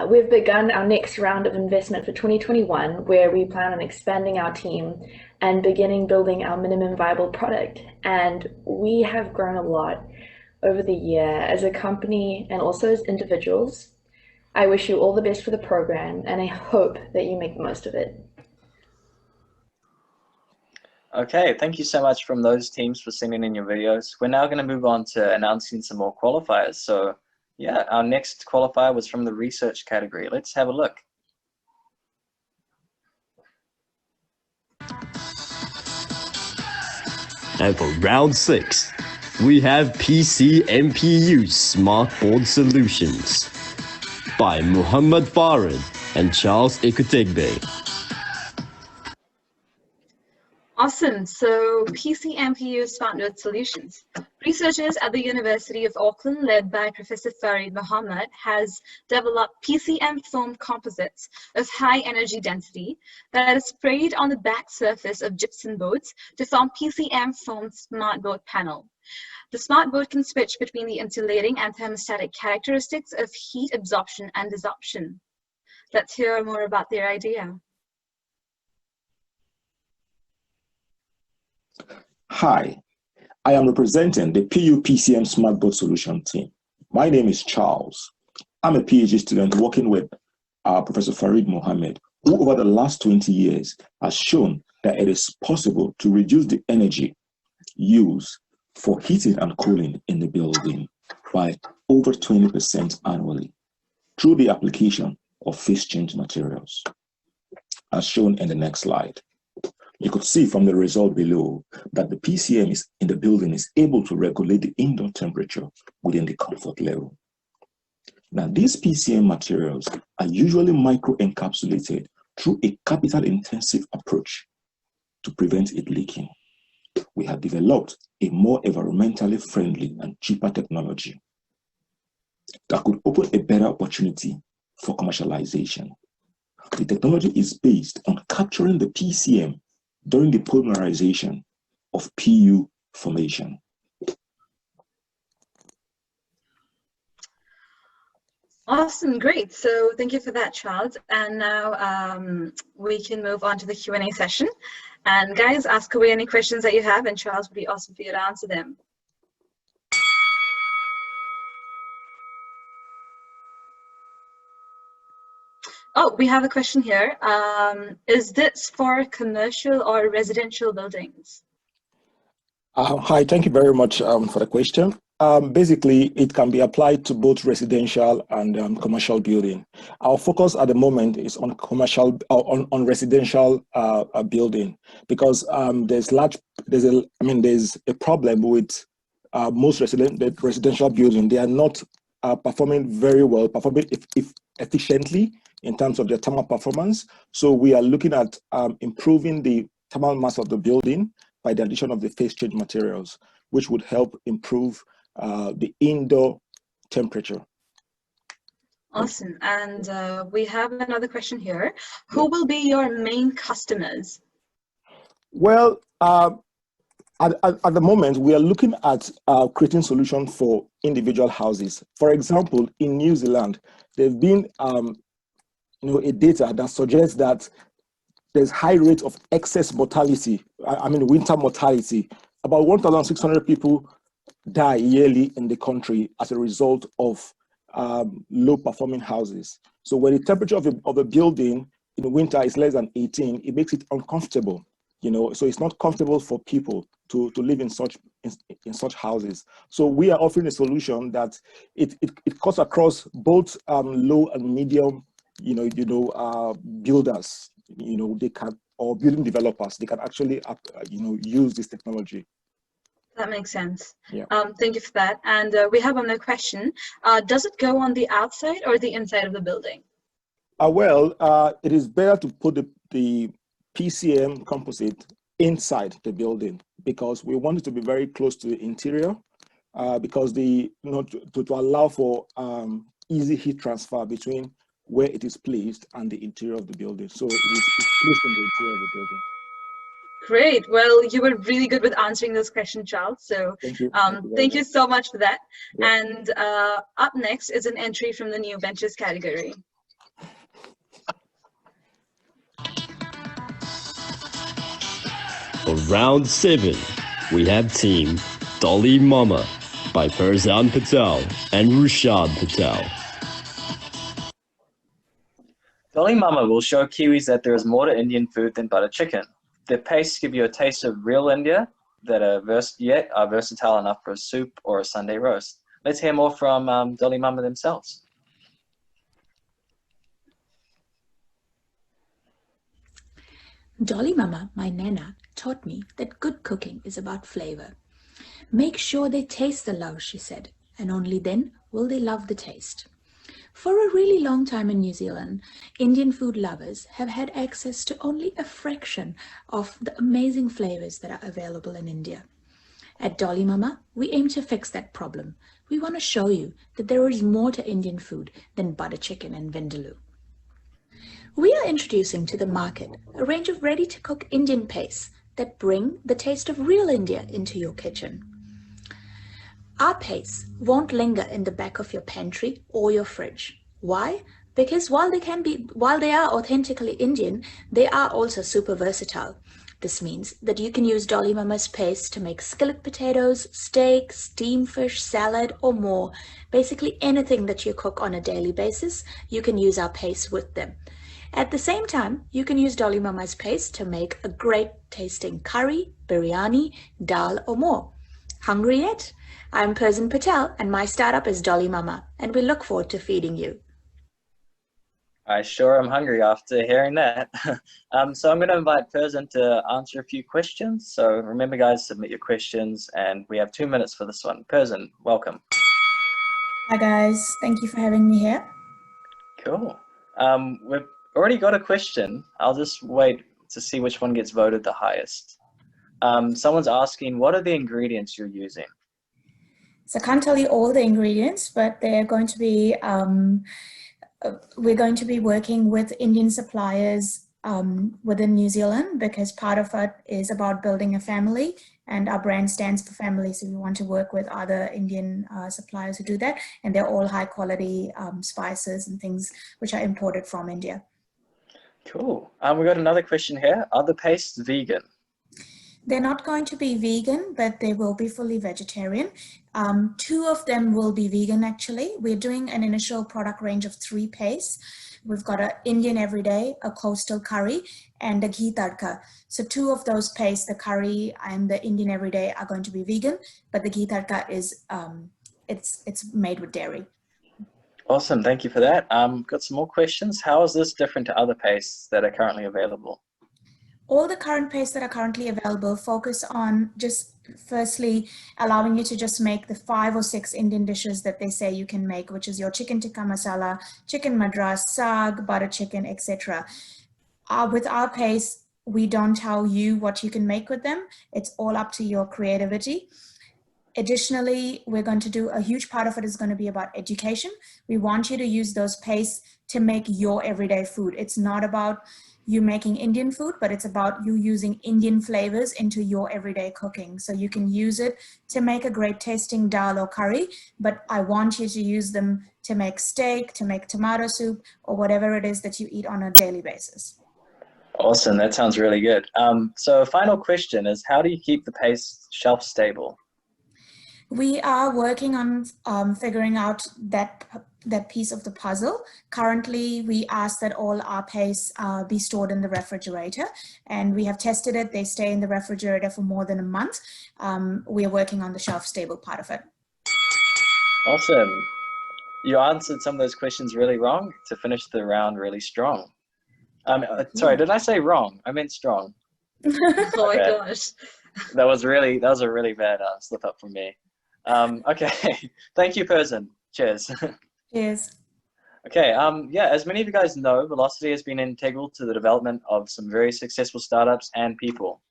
We've begun our next round of investment for 2021, where we plan on expanding our team and beginning building our minimum viable product. And we have grown a lot over the year as a company and also as individuals. I wish you all the best for the program, and I hope that you make the most of it.
Okay, thank you so much from those teams for sending in your videos. We're now going to move on to announcing some more qualifiers. So yeah, our next qualifier was from the research category. Let's have a look.
And for round 6, we have PC MPU Smart Board Solutions by Muhammad Farid and Charles Ikutegbe.
Awesome. So PCMPU Smart Node Solutions. Researchers at the University of Auckland, led by Professor Farid Mohammed, has developed PCM foam composites of high energy density that is sprayed on the back surface of gypsum boards to form PCM foam smart board panel. The smart board can switch between the insulating and thermostatic characteristics of heat absorption and desorption. Let's hear more about their idea.
Hi, I am representing the PU-PCM Smart Board Solution team. My name is Charles. I'm a PhD student working with Professor Farid Mohammed, who over the last 20 years has shown that it is possible to reduce the energy used for heating and cooling in the building by over 20% annually through the application of phase change materials, as shown in the next slide. You could see from the result below that the PCM in the building is able to regulate the indoor temperature within the comfort level. Now, these PCM materials are usually micro-encapsulated through a capital-intensive approach to prevent it leaking. We have developed a more environmentally friendly and cheaper technology that could open a better opportunity for commercialization. The technology is based on capturing the PCM during the polymerization of PU formation.
Awesome, great. So thank you for that, Charles. And now we can move on to the Q&A session. And guys, ask away any questions that you have, and Charles would be awesome for you to answer them. Oh, we have a question here. Is this for commercial or residential buildings?
Hi, thank you very much for the question. Basically, it can be applied to both residential and commercial building. Our focus at the moment is on commercial, on residential building, because there's a problem with most residential building. They are not performing very well, performing efficiently in terms of their thermal performance. So we are looking at improving the thermal mass of the building by the addition of the phase change materials, which would help improve the indoor temperature.
Awesome. And we have another question here. Who will be your main customers?
Well, at the moment, we are looking at creating solutions for individual houses. For example, in New Zealand, there's been a data that suggests that there's high rate of excess mortality, winter mortality. About 1,600 people die yearly in the country as a result of low performing houses. So when the temperature of a building in the winter is less than 18, it makes it uncomfortable, so it's not comfortable for people to live in such houses. So we are offering a solution that it cuts across both low and medium builders, they can, or building developers, they can actually use this technology.
That makes sense.
Yeah.
Thank you for that. And we have another question. Does it go on the outside or the inside of the building?
It is better to put the PCM composite inside the building because we want it to be very close to the interior because to allow for easy heat transfer between where it is placed and the interior of the building. So it's placed in the interior of the building.
Great. Well, you were really good with answering this question, Charles. So
thank you.
Thank you so much for that.
Yep.
And up next is an entry from the new ventures category.
For round 7, we have team Dolly Mama by Farzan Patel and Rushad Patel.
Dolly Mama will show Kiwis that there is more to Indian food than butter chicken. Their pastes give you a taste of real India that are versatile enough for a soup or a Sunday roast. Let's hear more from Dolly Mama themselves.
Dolly Mama, my Nana, taught me that good cooking is about flavor. Make sure they taste the love, she said, and only then will they love the taste. For a really long time in New Zealand, Indian food lovers have had access to only a fraction of the amazing flavors that are available in India. At Dolly Mama, we aim to fix that problem. We want to show you that there is more to Indian food than butter chicken and vindaloo. We are introducing to the market a range of ready-to-cook Indian pastes that bring the taste of real India into your kitchen. Our pastes won't linger in the back of your pantry or your fridge. Why? Because while they are authentically Indian, they are also super versatile. This means that you can use Dolly Mama's paste to make skillet potatoes, steak, steamed fish, salad, or more. Basically anything that you cook on a daily basis, you can use our paste with them. At the same time, you can use Dolly Mama's paste to make a great tasting curry, biryani, dal, or more. Hungry yet? I'm Farzan Patel and my startup is Dolly Mama, and we look forward to feeding you.
I sure am hungry after hearing that. So I'm going to invite Farzan to answer a few questions. So remember guys, submit your questions and we have 2 minutes for this one. Farzan, welcome.
Hi guys, thank you for having me here.
Cool. We've already got a question. I'll just wait to see which one gets voted the highest. Someone's asking, what are the ingredients you're using?
So I can't tell you all the ingredients, but they're going to be, we're going to be working with Indian suppliers within New Zealand because part of it is about building a family and our brand stands for family. So we want to work with other Indian suppliers who do that. And they're all high quality spices and things which are imported from India.
Cool. We got another question here. Are the pastes vegan?
They're not going to be vegan, but they will be fully vegetarian. 2 of them will be vegan actually. We're doing an initial product range of 3 pastes. We've got an Indian everyday, a coastal curry, and a ghee tadka. So 2 of those pastes, the curry and the Indian everyday, are going to be vegan, but the ghee tadka is it's made with dairy.
Awesome, thank you for that. Got some more questions. How is this different to other pastes that are currently available?
All the current pastes that are currently available focus on just firstly allowing you to just make the 5 or 6 Indian dishes that they say you can make, which is your chicken tikka masala, chicken madras, saag, butter chicken, etc. With our paste, we don't tell you what you can make with them. It's all up to your creativity. Additionally, we're going to do a huge part of it is going to be about education. We want you to use those pastes to make your everyday food. It's not about you making Indian food, but it's about you using Indian flavors into your everyday cooking. So you can use it to make a great tasting dal or curry, but I want you to use them to make steak, to make tomato soup, or whatever it is that you eat on a daily basis.
Awesome, that sounds really good. So final question is, how do you keep the paste shelf stable?
We are working on figuring out that piece of the puzzle. Currently, we ask that all our pastes be stored in the refrigerator, and we have tested it. They stay in the refrigerator for more than a month. We are working on the shelf stable part of it.
Awesome. You answered some of those questions really wrong to finish the round really strong. Sorry, did I say wrong? I meant strong.
Oh my gosh.
That was a really bad slip up from me. Okay, thank you, person. Cheers.
Cheers.
Okay, yeah, as many of you guys know, Velocity has been integral to the development of some very successful startups and people.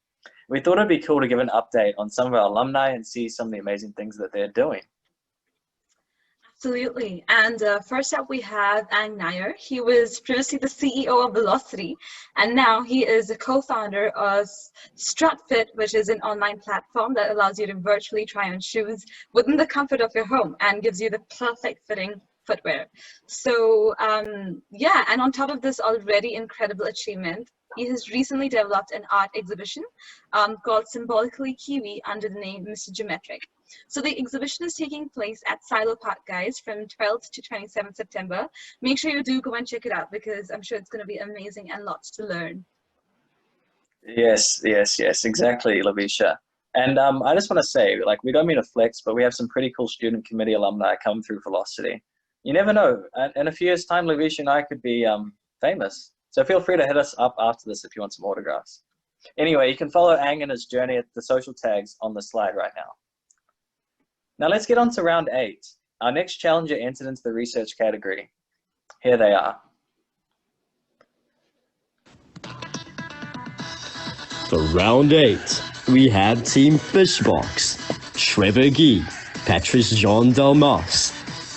We thought it'd be cool to give an update on some of our alumni and see some of the amazing things that they're doing.
Absolutely. And first up, we have Ang Nair. He was previously the CEO of Velocity, and now he is a co-founder of StrutFit, which is an online platform that allows you to virtually try on shoes within the comfort of your home and gives you the perfect fitting footwear. So yeah, and on top of this already incredible achievement, he has recently developed an art exhibition called Symbolically Kiwi under the name Mr. Geometric. So the exhibition is taking place at Silo Park, guys, from 12th to 27th September. Make sure you do go and check it out because I'm sure it's going to be amazing and lots to learn.
Yes, exactly, Lavisha. And I just want to say, like, we don't mean to flex, but we have some pretty cool student committee alumni come through Velocity. You never know. In a few years' time, Lavisha and I could be famous. So feel free to hit us up after this if you want some autographs. Anyway, you can follow Ang and his journey at the social tags on the slide right now. Now let's get on to round 8. Our next challenger entered into the research category. Here they are.
For round 8, we have Team Fishbox, Trevor Gee, Patrice Jean Delmas,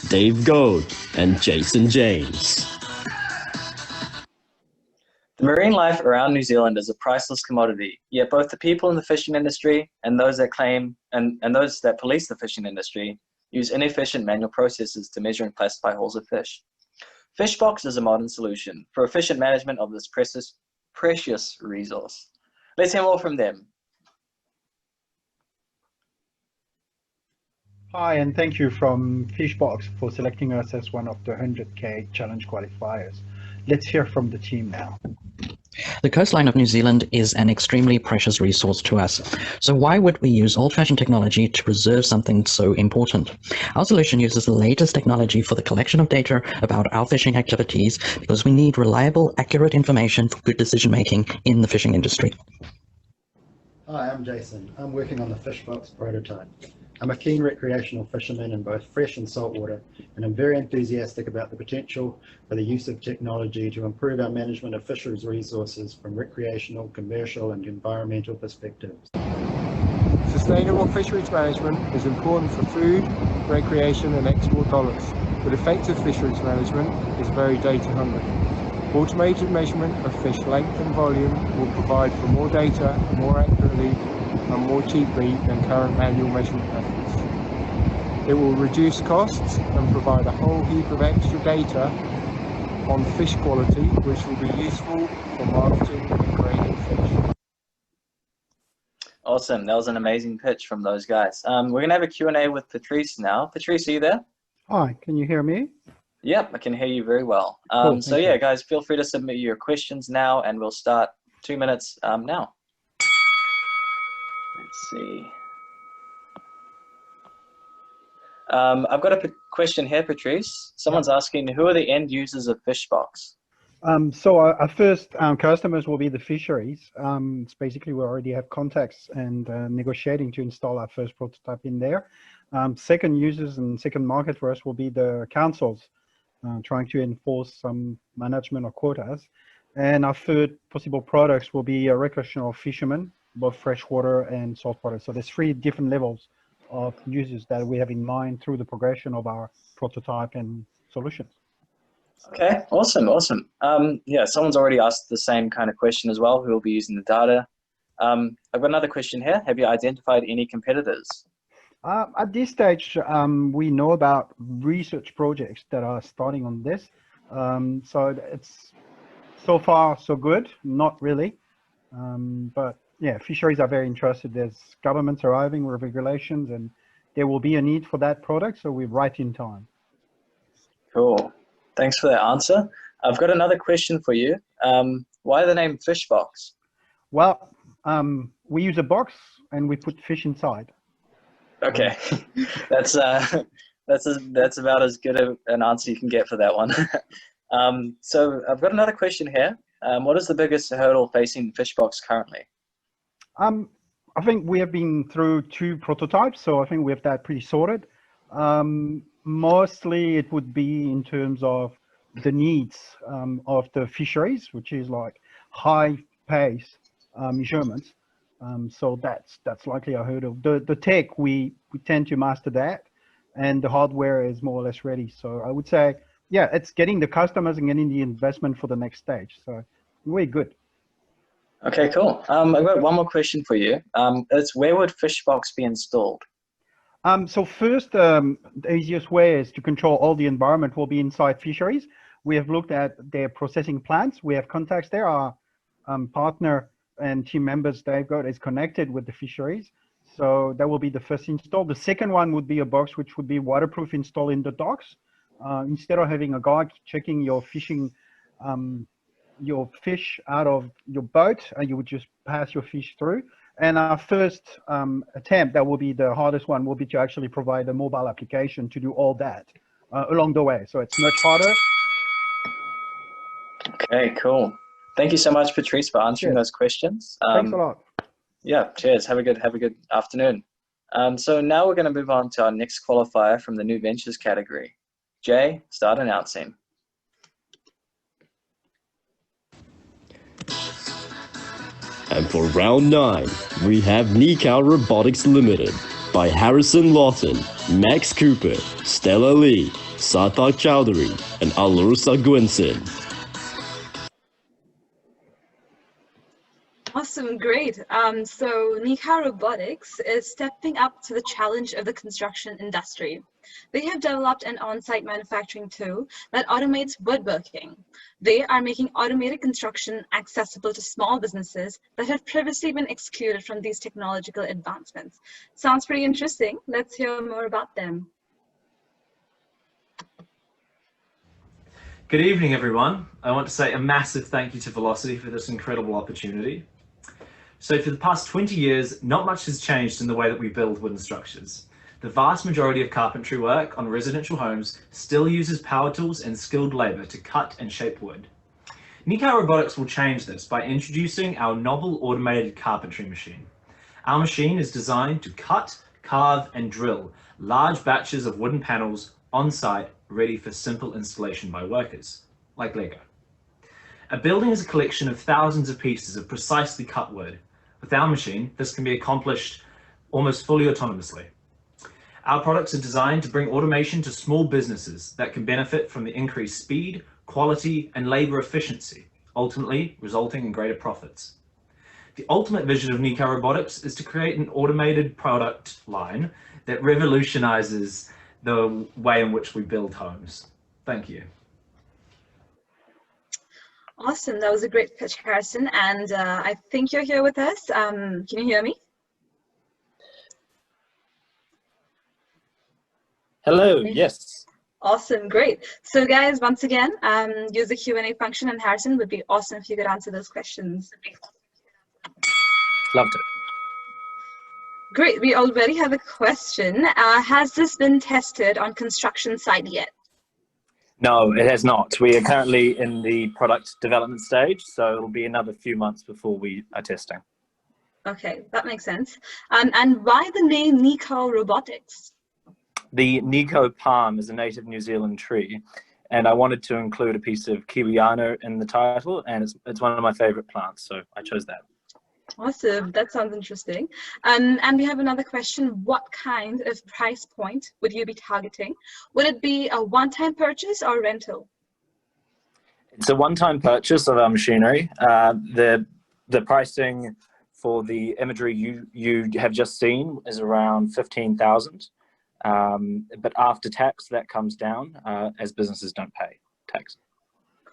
Dave Gold, and Jason James.
The marine life around New Zealand is a priceless commodity, yet both the people in the fishing industry and those that claim and those that police the fishing industry use inefficient manual processes to measure and classify hauls of fish. Fishbox is a modern solution for efficient management of this precious resource. Let's hear more from them.
Hi, and thank you from Fishbox for selecting us as one of the 100K challenge qualifiers. Let's hear from the team now.
The coastline of New Zealand is an extremely precious resource to us. So why would we use old-fashioned technology to preserve something so important? Our solution uses the latest technology for the collection of data about our fishing activities because we need reliable, accurate information for good decision-making in the fishing industry.
Hi, I'm Jason. I'm working on the Fishbox prototype. I'm a keen recreational fisherman in both fresh and saltwater, and I'm very enthusiastic about the potential for the use of technology to improve our management of fisheries resources from recreational, commercial, and environmental perspectives.
Sustainable fisheries management is important for food, recreation, and export dollars, but effective fisheries management is very data hungry. Automated measurement of fish length and volume will provide for more data, more accurately, and more cheaply than current manual measurement methods. It will reduce costs and provide a whole heap of extra data on fish quality, which will be useful for marketing and grading fish.
Awesome, that was an amazing pitch from those guys. We're gonna have a Q&A with Patrice now. Patrice, are you there?
Hi, can you hear me?
Yep, I can hear you very well.
Cool,
so
thank
yeah,
you.
guys, feel free to submit your questions now and we'll start 2 minutes now. Let's see. I've got a question here, Patrice. Someone's asking, who are the end users of Fishbox?
So our first customers will be the fisheries. It's basically we already have contacts and negotiating to install our first prototype in there. Second users and second market for us will be the councils trying to enforce some management or quotas. And our third possible products will be recreational fishermen, both freshwater and saltwater. So there's 3 different levels of users that we have in mind through the progression of our prototype and solutions.
Okay, awesome. Yeah, someone's already asked the same kind of question as well, who will be using the data. I've got another question here. Have you identified any competitors?
At this stage, we know about research projects that are starting on this. So it's so far so good, not really. But yeah, fisheries are very interested. There's governments arriving with regulations and there will be a need for that product. So we're right in time.
Cool. Thanks for that answer. I've got another question for you. Why the name Fishbox?
Well, we use a box and we put fish inside.
Okay, that's about as good an answer you can get for that one. So I've got another question here. What is the biggest hurdle facing Fishbox currently?
I think we have been through 2 prototypes, so I think we have that pretty sorted. Mostly it would be in terms of the needs of the fisheries, which is like high pace measurements. So that's likely a hurdle. The tech, we tend to master that, and the hardware is more or less ready. So I would say, yeah, it's getting the customers and getting the investment for the next stage. So we're good.
Okay, cool. I've got one more question for you. It's where would Fishbox be installed?
So first, the easiest way is to control all the environment will be inside fisheries. We have looked at their processing plants. We have contacts there. Our partner and team members they've got is connected with the fisheries. So that will be the first install. The second one would be a box which would be waterproof install in the docks. Instead of having a guy checking your fishing, your fish out of your boat, you would just pass your fish through. And our first attempt, that will be the hardest one, will be to actually provide a mobile application to do all that along the way. So it's much harder.
Okay, cool. Thank you so much, Patrice, for answering those questions.
Thanks a lot.
Yeah, cheers. Have a good afternoon. So now we're going to move on to our next qualifier from the new ventures category. Jay, start announcing.
And for round 9, we have Nikau Robotics Limited by Harrison Lawton, Max Cooper, Stella Lee, Sarthak Chowdhury, and Alusa Gwinson.
Awesome, great. So Nikau Robotics is stepping up to the challenge of the construction industry. They have developed an on-site manufacturing tool that automates woodworking. They are making automated construction accessible to small businesses that have previously been excluded from these technological advancements. Sounds pretty interesting. Let's hear more about them.
Good evening, everyone. I want to say a massive thank you to Velocity for this incredible opportunity. So for the past 20 years, not much has changed in the way that we build wooden structures. The vast majority of carpentry work on residential homes still uses power tools and skilled labor to cut and shape wood. Nikau Robotics will change this by introducing our novel automated carpentry machine. Our machine is designed to cut, carve, and drill large batches of wooden panels on site, ready for simple installation by workers, like Lego. A building is a collection of thousands of pieces of precisely cut wood. With our machine, this can be accomplished almost fully autonomously. Our products are designed to bring automation to small businesses that can benefit from the increased speed, quality, and labor efficiency, ultimately resulting in greater profits. The ultimate vision of Nikau Robotics is to create an automated product line that revolutionizes the way in which we build homes. Thank you.
Awesome, that was a great pitch, Harrison. And I think you're here with us. Can you hear me?
Hello, yes.
Awesome, great. So guys, once again, use the Q&A function, and Harrison, would be awesome if you could answer those questions.
Loved it.
Great, we already have a question. Has this been tested on construction site yet?
No, it has not. We are currently in the product development stage, so it'll be another few months before we are testing.
Okay, that makes sense. And why the name Nikau Robotics?
The Nikau palm is a native New Zealand tree, and I wanted to include a piece of Kiwiana in the title, and it's one of my favorite plants, so I chose that.
Awesome, that sounds interesting. And we have another question. What kind of price point would you be targeting? Would it be a one-time purchase or rental?
It's a one-time purchase of our machinery. The pricing for the imagery you have just seen is around 15,000. But after tax, that comes down as businesses don't pay tax.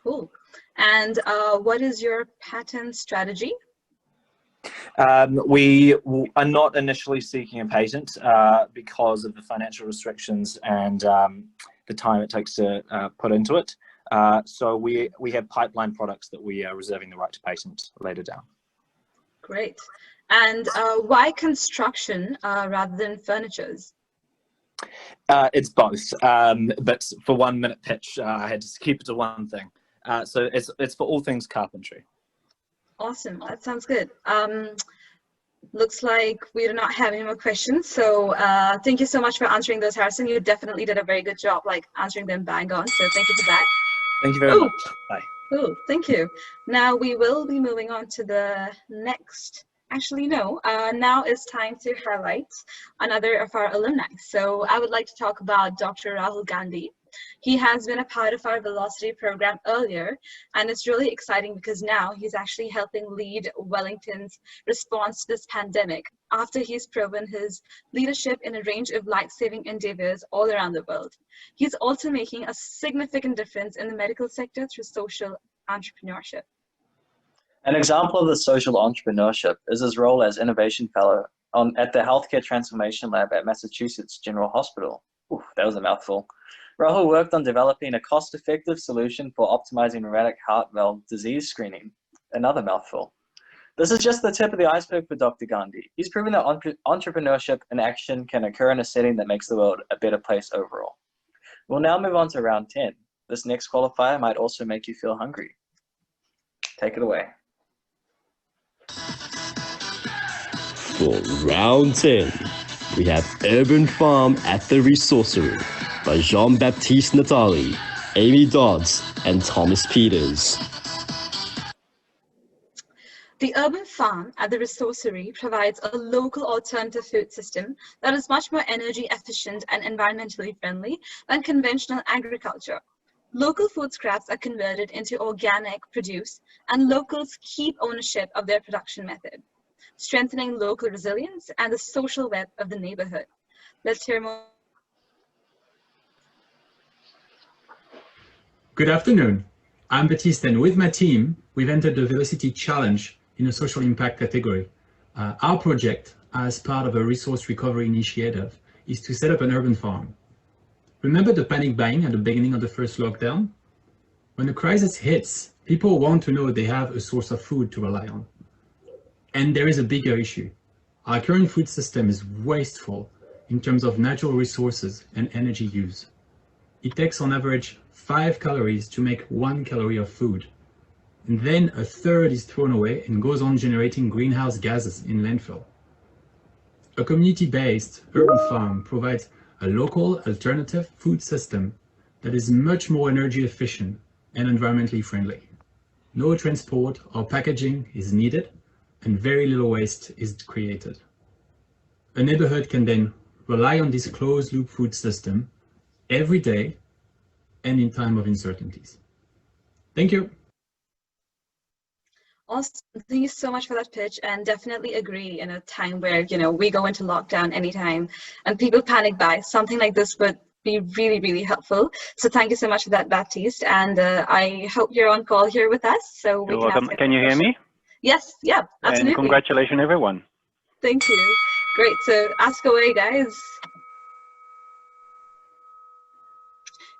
Cool. And what is your patent strategy?
We are not initially seeking a patent because of the financial restrictions and the time it takes to put into it. So we have pipeline products that we are reserving the right to patent later down.
Great. And why construction rather than furnitures?
It's both, but for 1 minute pitch, I had to keep it to one thing. So it's for all things carpentry.
Awesome, that sounds good. Looks like we do not have any more questions. So thank you so much for answering those, Harrison. You definitely did a very good job, like answering them bang on. So thank you for that.
Thank you very
Oh,
much. Bye.
cool. Thank you. Now we will be moving on to the next. Actually, no. Now it's time to highlight another of our alumni. So I would like to talk about Dr. Rahul Gandhi. He has been a part of our Velocity program earlier, and it's really exciting because now he's actually helping lead Wellington's response to this pandemic after he's proven his leadership in a range of life-saving endeavors all around the world. He's also making a significant difference in the medical sector through social entrepreneurship.
An example of the social entrepreneurship is his role as Innovation Fellow at the Healthcare Transformation Lab at Massachusetts General Hospital. Ooh, that was a mouthful. Rahul worked on developing a cost-effective solution for optimizing rheumatic heart valve disease screening. Another mouthful. This is just the tip of the iceberg for Dr. Gandhi. He's proven that entrepreneurship in action can occur in a setting that makes the world a better place overall. We'll now move on to round 10. This next qualifier might also make you feel hungry. Take it away.
For round 10, we have Urban Farm at the Resourcery by Jean-Baptiste Natali, Amy Dodds, and Thomas Peters.
The Urban Farm at the Resourcery provides a local alternative food system that is much more energy efficient and environmentally friendly than conventional agriculture. Local food scraps are converted into organic produce, and locals keep ownership of their production method, strengthening local resilience and the social web of the neighborhood. Let's hear more.
Good afternoon. I'm Baptiste, and with my team, we've entered the Velocity Challenge in a social impact category. Our project, as part of a resource recovery initiative, is to set up an urban farm. Remember the panic buying at the beginning of the first lockdown? When the crisis hits, people want to know they have a source of food to rely on. And there is a bigger issue. Our current food system is wasteful in terms of natural resources and energy use. It takes on average 5 calories to make 1 calorie of food. And then a third is thrown away and goes on generating greenhouse gases in landfill. A community-based urban farm provides a local alternative food system that is much more energy efficient and environmentally friendly. No transport or packaging is needed, and very little waste is created. A neighborhood can then rely on this closed-loop food system every day and in time of uncertainties. Thank you.
Awesome. Thank you so much for that pitch, and definitely agree in a time where, you know, we go into lockdown anytime and people panic buy. Something like this would be really, really helpful. So thank you so much for that, Baptiste. And I hope you're on call here with us. So we
You're
can
welcome.
ask
Can you hear me?
Yes, yeah, absolutely.
And congratulations, everyone.
Thank you. Great. So ask away, guys.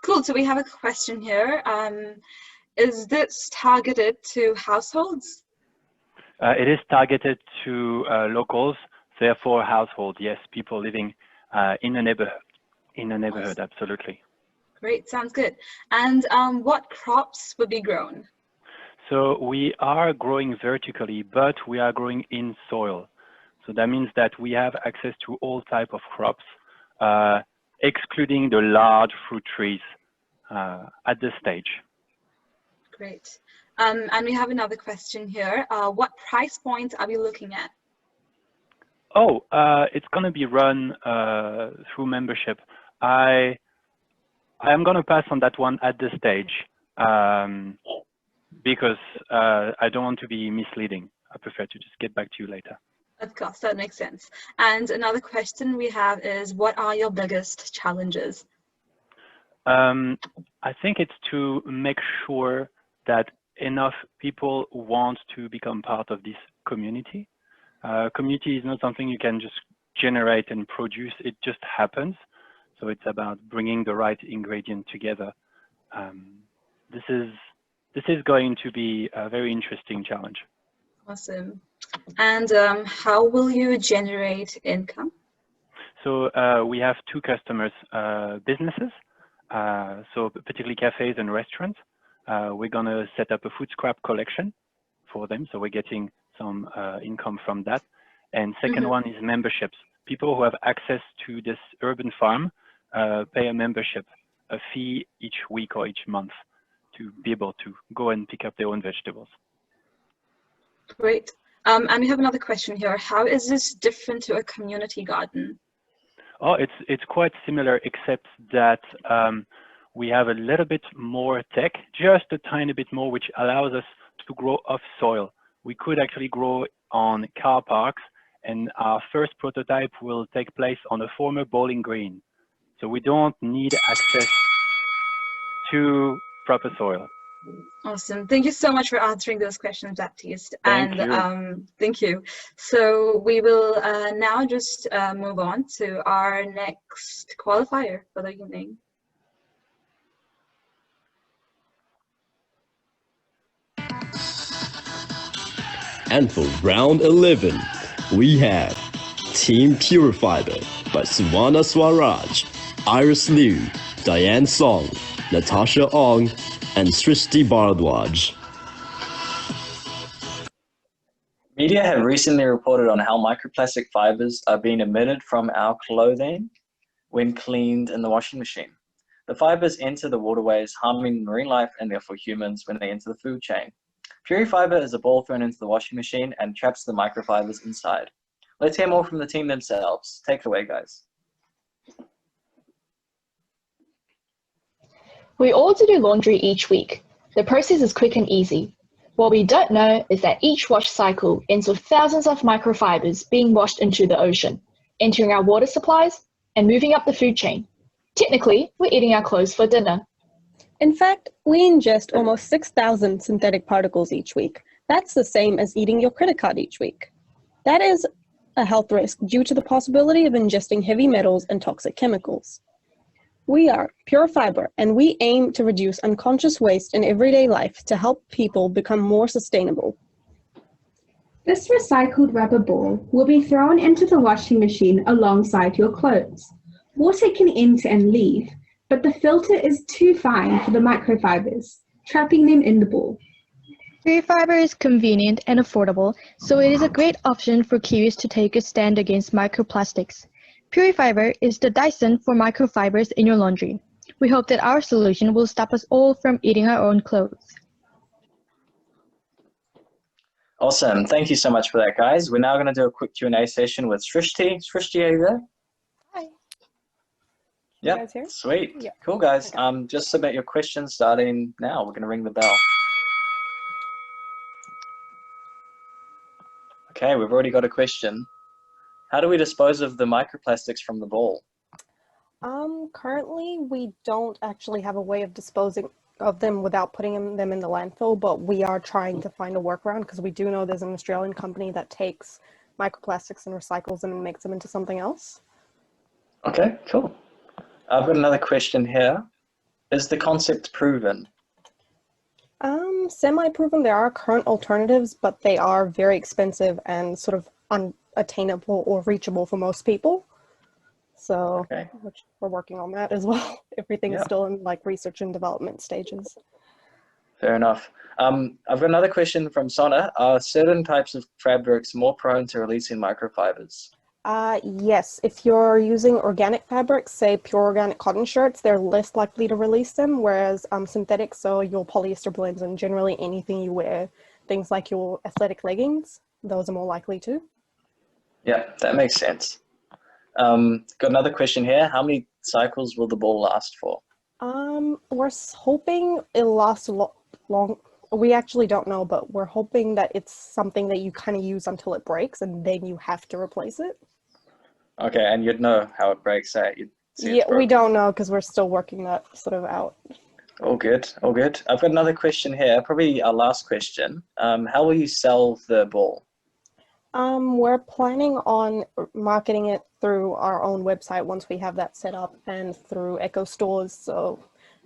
Cool. So we have a question here. Is this targeted to households?
It is targeted to locals, therefore households. Yes, people living in a neighborhood. Absolutely.
Great. Sounds good. And what crops would be grown?
So we are growing vertically, but we are growing in soil. So that means that we have access to all type of crops, excluding the large fruit trees at this stage.
Great. And we have another question here. What price points are we looking at?
Oh, it's going to be run through membership. I am going to pass on that one at this stage because I don't want to be misleading. I prefer to just get back to you later.
Of course, that makes sense. And another question we have is, what are your biggest challenges?
I think it's to make sure that enough people want to become part of this community. Community is not something you can just generate and produce, it just happens. So it's about bringing the right ingredient together. This is going to be a very interesting challenge.
Awesome. And how will you generate income?
So we have 2 customers, businesses, so particularly cafes and restaurants. We're going to set up a food scrap collection for them, so we're getting some income from that. And second one is memberships. People who have access to this urban farm pay a membership, a fee each week or each month to be able to go and pick up their own vegetables.
Great. And we have another question here. How is this different to a community garden?
Oh, it's quite similar, except that we have a little bit more tech, just a tiny bit more, which allows us to grow off soil. We could actually grow on car parks, and our first prototype will take place on a former bowling green. So we don't need access to proper soil.
Awesome. Thank you so much for answering those questions, Baptiste.
Thank you.
Thank you. So we will now just move on to our next qualifier for the evening.
And for round 11, we have Team Purifiber by Suwana Swaraj, Iris Liu, Diane Song, Natasha Ong, and Srishti Bharadwaj.
Media have recently reported on how microplastic fibers are being emitted from our clothing when cleaned in the washing machine. The fibers enter the waterways, harming marine life and therefore humans when they enter the food chain. Purifiber is a ball thrown into the washing machine and traps the microfibers inside. Let's hear more from the team themselves. Take it away, guys.
We all do laundry each week. The process is quick and easy. What we don't know is that each wash cycle ends with thousands of microfibers being washed into the ocean, entering our water supplies and moving up the food chain. Technically, we're eating our clothes for dinner.
In fact, we ingest almost 6,000 synthetic particles each week. That's the same as eating your credit card each week. That is a health risk due to the possibility of ingesting heavy metals and toxic chemicals. We are Purifiber, and we aim to reduce unconscious waste in everyday life to help people become more sustainable.
This recycled rubber ball will be thrown into the washing machine alongside your clothes. Water can enter and leave, but the filter is too fine for the microfibers, trapping them in the ball.
Purifiber is convenient and affordable, so it is a great option for Kiwis to take a stand against microplastics. Purifiber is the Dyson for microfibers in your laundry. We hope that our solution will stop us all from eating our own clothes.
Awesome. Thank you so much for that, guys. We're now going to do a quick Q&A session with Srishti. Srishti, are you there?
Hi.
Yep. Sweet.
Yeah.
Cool, guys. Just submit your questions starting now. We're going to ring the bell. Okay, we've already got a question. How do we dispose of the microplastics from the ball?
Currently, we don't actually have a way of disposing of them without putting them in the landfill, but we are trying to find a workaround because we do know there's an Australian company that takes microplastics and recycles them and makes them into something else.
Okay, cool. I've got another question here. Is the concept proven?
Semi-proven. There are current alternatives, but they are very expensive and sort of unattainable or reachable for most people. So which we're working on that as well. Everything is still in like research and development stages.
Fair enough. I've got another question from Sona. Are certain types of fabrics more prone to releasing microfibers?
Yes, if you're using organic fabrics, say pure organic cotton shirts, they're less likely to release them, whereas synthetic, so your polyester blends and generally anything you wear, things like your athletic leggings, those are more likely to.
Yeah, that makes sense. Got another question here. How many cycles will the ball last for?
We're hoping it'll last a lot long. We actually don't know, but we're hoping that it's something that you kind of use until it breaks and then you have to replace it.
Okay, and you'd know how it breaks, eh?
Yeah, we don't know because we're still working that sort of out.
All good, all good. I've got another question here, probably our last question. How will you sell the ball?
We're planning on marketing it through our own website once we have that set up and through Echo stores. So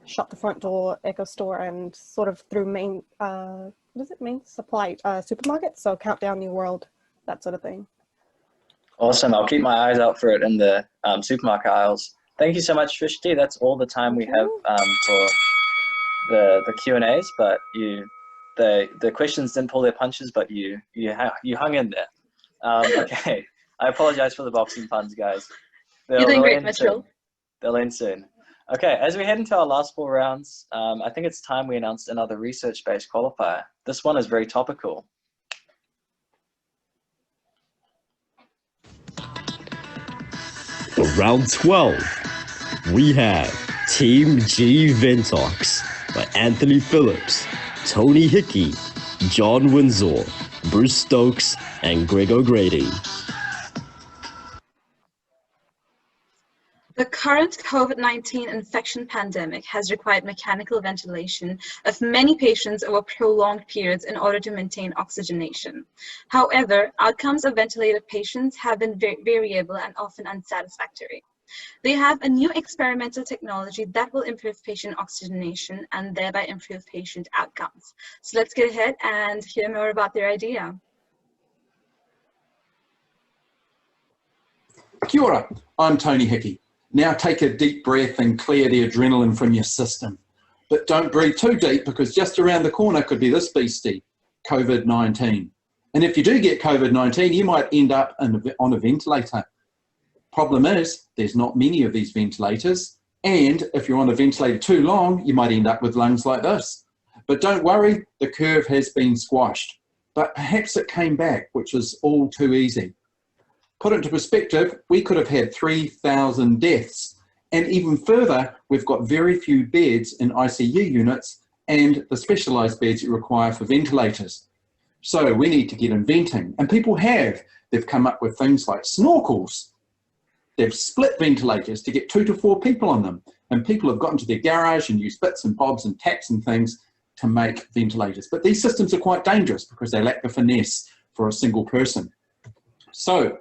Shop the Front Door, Echo Store, and sort of through main, supply supermarkets. So Countdown, New World, that sort of thing.
Awesome. I'll keep my eyes out for it in the supermarket aisles. Thank you so much, Srishti. That's all the time we have for the Q&As, but the questions didn't pull their punches, but you hung in there. Okay, I apologize for the boxing puns, guys.
You're doing great, Mitchell.
They'll end soon. Okay, as we head into our last 4 rounds, I think it's time we announced another research-based qualifier. This one is very topical.
For round 12, we have Team G Ventox by Anthony Phillips, Tony Hickey, John Windsor, Bruce Stokes, and Greg O'Grady.
The current COVID-19 infection pandemic has required mechanical ventilation of many patients over prolonged periods in order to maintain oxygenation. However, outcomes of ventilated patients have been variable and often unsatisfactory. They have a new experimental technology that will improve patient oxygenation and thereby improve patient outcomes. So let's get ahead and hear more about their idea.
Kia ora, I'm Tony Hickey. Now take a deep breath and clear the adrenaline from your system. But don't breathe too deep, because just around the corner could be this beastie, COVID-19. And if you do get COVID-19, you might end up on a ventilator. Problem is, there's not many of these ventilators. And if you're on a ventilator too long, you might end up with lungs like this. But don't worry, the curve has been squashed. But perhaps it came back, which was all too easy. Put into perspective, we could have had 3,000 deaths. And even further, we've got very few beds in ICU units and the specialised beds you require for ventilators. So we need to get inventing. And people have. They've come up with things like snorkels. They've split ventilators to get 2 to 4 people on them. And people have gotten to their garage and used bits and bobs and tacks and things to make ventilators. But these systems are quite dangerous because they lack the finesse for a single person. So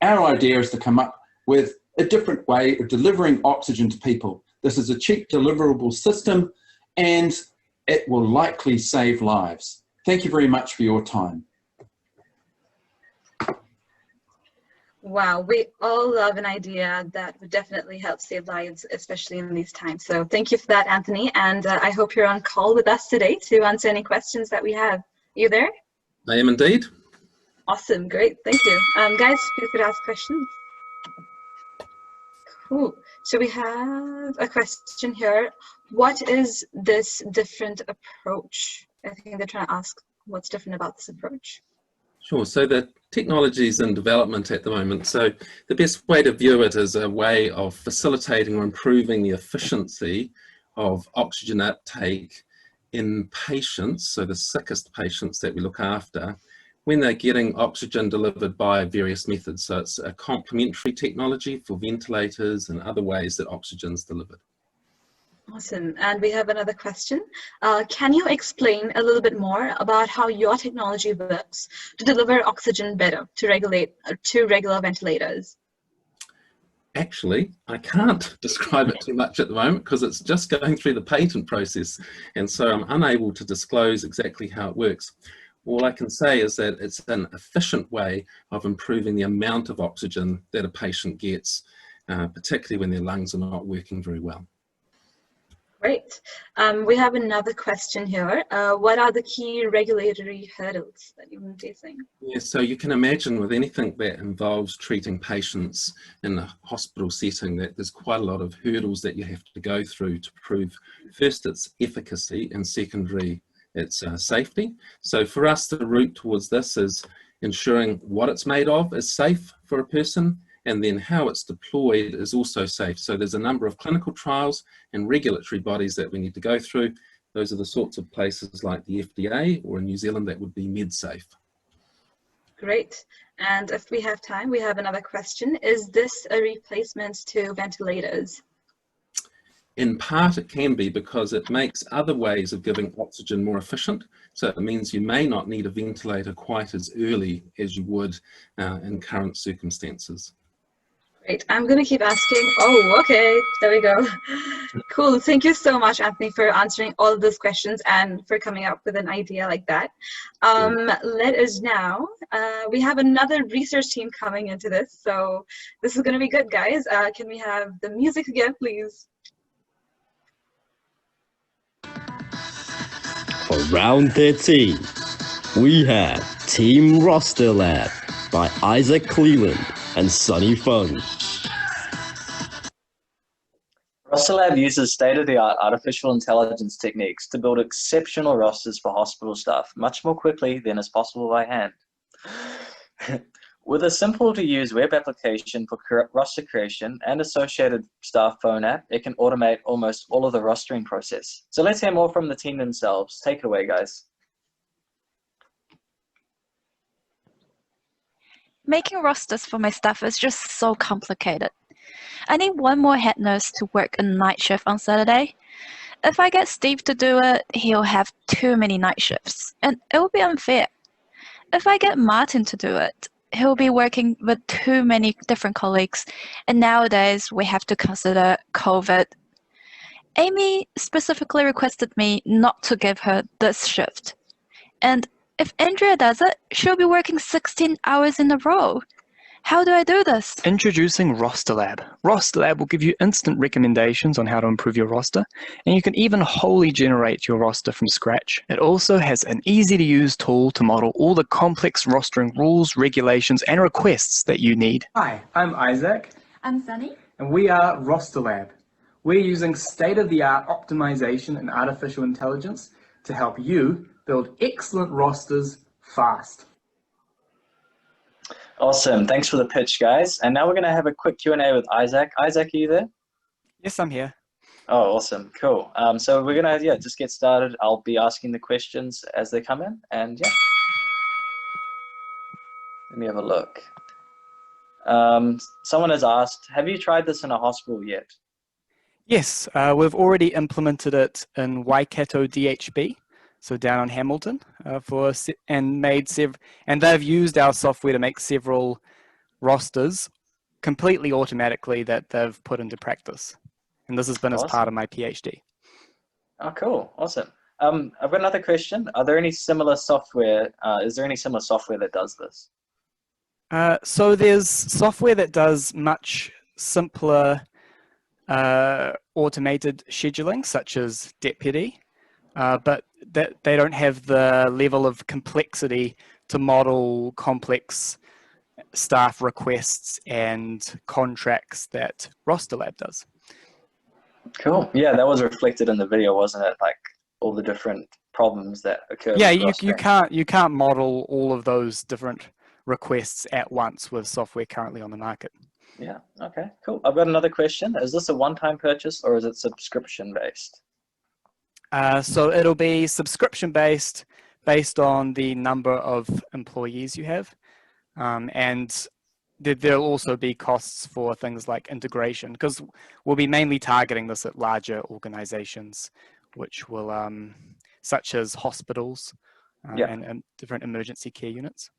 our idea is to come up with a different way of delivering oxygen to people. This is a cheap deliverable system and it will likely save lives. Thank you very much for your time.
Wow, we all love an idea that would definitely help save lives, especially in these times. So thank you for that, Anthony. And I hope you're on call with us today to answer any questions that we have. Are you there?
I am indeed.
Awesome, great, thank you. Guys, feel free to ask questions. Cool, so we have a question here. What is this different approach? I think they're trying to ask what's different about this approach.
Sure, so the technology is in development at the moment. So the best way to view it is a way of facilitating or improving the efficiency of oxygen uptake in patients, so the sickest patients that we look after, when they're getting oxygen delivered by various methods. So it's a complementary technology for ventilators and other ways that oxygen is delivered.
Awesome, and we have another question. Can you explain a little bit more about how your technology works to deliver oxygen better to regular ventilators?
Actually, I can't describe it too much at the moment because it's just going through the patent process, and so I'm unable to disclose exactly how it works. All I can say is that it's an efficient way of improving the amount of oxygen that a patient gets, particularly when their lungs are not working very well.
Great. We have another question here. What are the key regulatory hurdles that you're facing?
Yeah, so you can imagine with anything that involves treating patients in a hospital setting that there's quite a lot of hurdles that you have to go through to prove first its efficacy and secondary its safety. So for us, the route towards this is ensuring what it's made of is safe for a person, and then how it's deployed is also safe. So there's a number of clinical trials and regulatory bodies that we need to go through. Those are the sorts of places like the FDA, or in New Zealand that would be MedSafe.
Great. And if we have time, we have another question. Is this a replacement to ventilators?
In part it can be, because it makes other ways of giving oxygen more efficient. So it means you may not need a ventilator quite as early as you would in current circumstances.
Great. I'm going to keep asking. Oh, okay. There we go. Cool. Thank you so much, Anthony, for answering all of those questions and for coming up with an idea like that. Let us now, we have another research team coming into this. So this is going to be good, guys. Can we have the music again, please?
For round 13, we have Team Roster Lab by Isaac Cleland and Sonny Fung.
RosterLab uses state-of-the-art artificial intelligence techniques to build exceptional rosters for hospital staff much more quickly than is possible by hand. With a simple-to-use web application for roster creation and associated staff phone app, it can automate almost all of the rostering process. So let's hear more from the team themselves. Take it away, guys.
Making rosters for my staff is just so complicated. I need one more head nurse to work a night shift on Saturday. If I get Steve to do it, he'll have too many night shifts, and it will be unfair. If I get Martin to do it, he'll be working with too many different colleagues, and nowadays we have to consider COVID. Amy specifically requested me not to give her this shift. And if Andrea does it, she'll be working 16 hours in a row. How do I do this?
Introducing RosterLab. RosterLab will give you instant recommendations on how to improve your roster, and you can even wholly generate your roster from scratch. It also has an easy-to-use tool to model all the complex rostering rules, regulations, and requests that you need.
Hi, I'm Isaac.
I'm Sunny.
And we are RosterLab. We're using state-of-the-art optimization and artificial intelligence to help you build excellent rosters fast.
Awesome. Thanks for the pitch, guys. And now we're going to have a quick Q&A with Isaac. Isaac, are you there?
Yes, I'm here.
Oh, awesome. Cool. So we're going to just get started. I'll be asking the questions as they come in. And yeah. Let me have a look. Someone has asked, have you tried this in a hospital yet?
Yes, we've already implemented it in Waikato DHB, so down on Hamilton, and they've used our software to make several rosters completely automatically that they've put into practice. And this has been as part of my PhD.
Oh, cool. Awesome. I've got another question. Are there any similar software? Is there any similar software that does this?
So there's software that does much simpler automated scheduling, such as Deputy, but they don't have the level of complexity to model complex staff requests and contracts that RosterLab does.
Cool. Yeah, that was reflected in the video, wasn't it? Like all the different problems that occur.
Yeah, you can't model all of those different requests at once with software currently on the market.
Yeah. Okay. Cool. I've got another question. Is this a one-time purchase or is it subscription-based?
So it'll be subscription-based, based on the number of employees you have, and there'll also be costs for things like integration, because we'll be mainly targeting this at larger organizations, which will, such as hospitals and different emergency care units.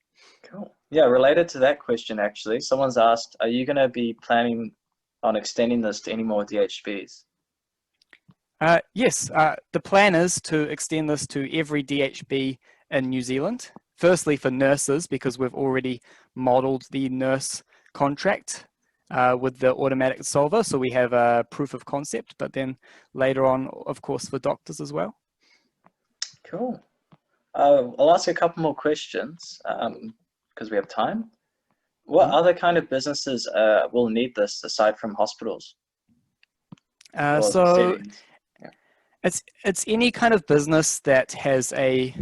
Cool. Yeah, related to that question, actually, someone's asked, are you going to be planning on extending this to any more DHBs?
Yes, the plan is to extend this to every DHB in New Zealand. Firstly, for nurses, because we've already modeled the nurse contract with the automatic solver, so we have a proof of concept, but then later on, of course, for doctors as well.
Cool. I'll ask a couple more questions because we have time. What other kind of businesses will need this aside from hospitals?
So it's any kind of business that has a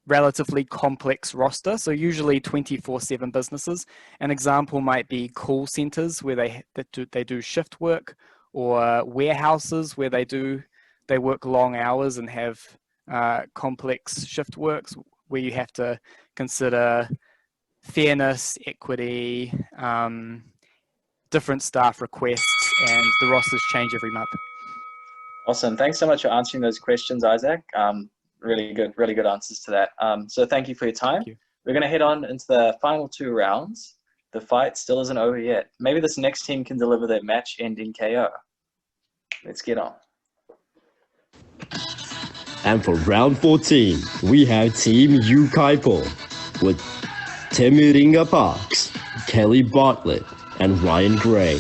relatively complex roster, so usually 24/7 businesses. An example might be call centers where they do shift work, or warehouses where they work long hours and have complex shift works where you have to consider fairness, equity, different staff requests, and the rosters change every month.
Awesome. Thanks so much for answering those questions, Isaac. Really good answers to that. So thank you for your time. We're going to head on into the final 2 rounds. The fight still isn't over yet. Maybe this next team can deliver their match-ending KO. Let's get on.
And for round 14, we have Team Ukaipo with Temiringa Parks, Kelly Bartlett, and Ryan Gray.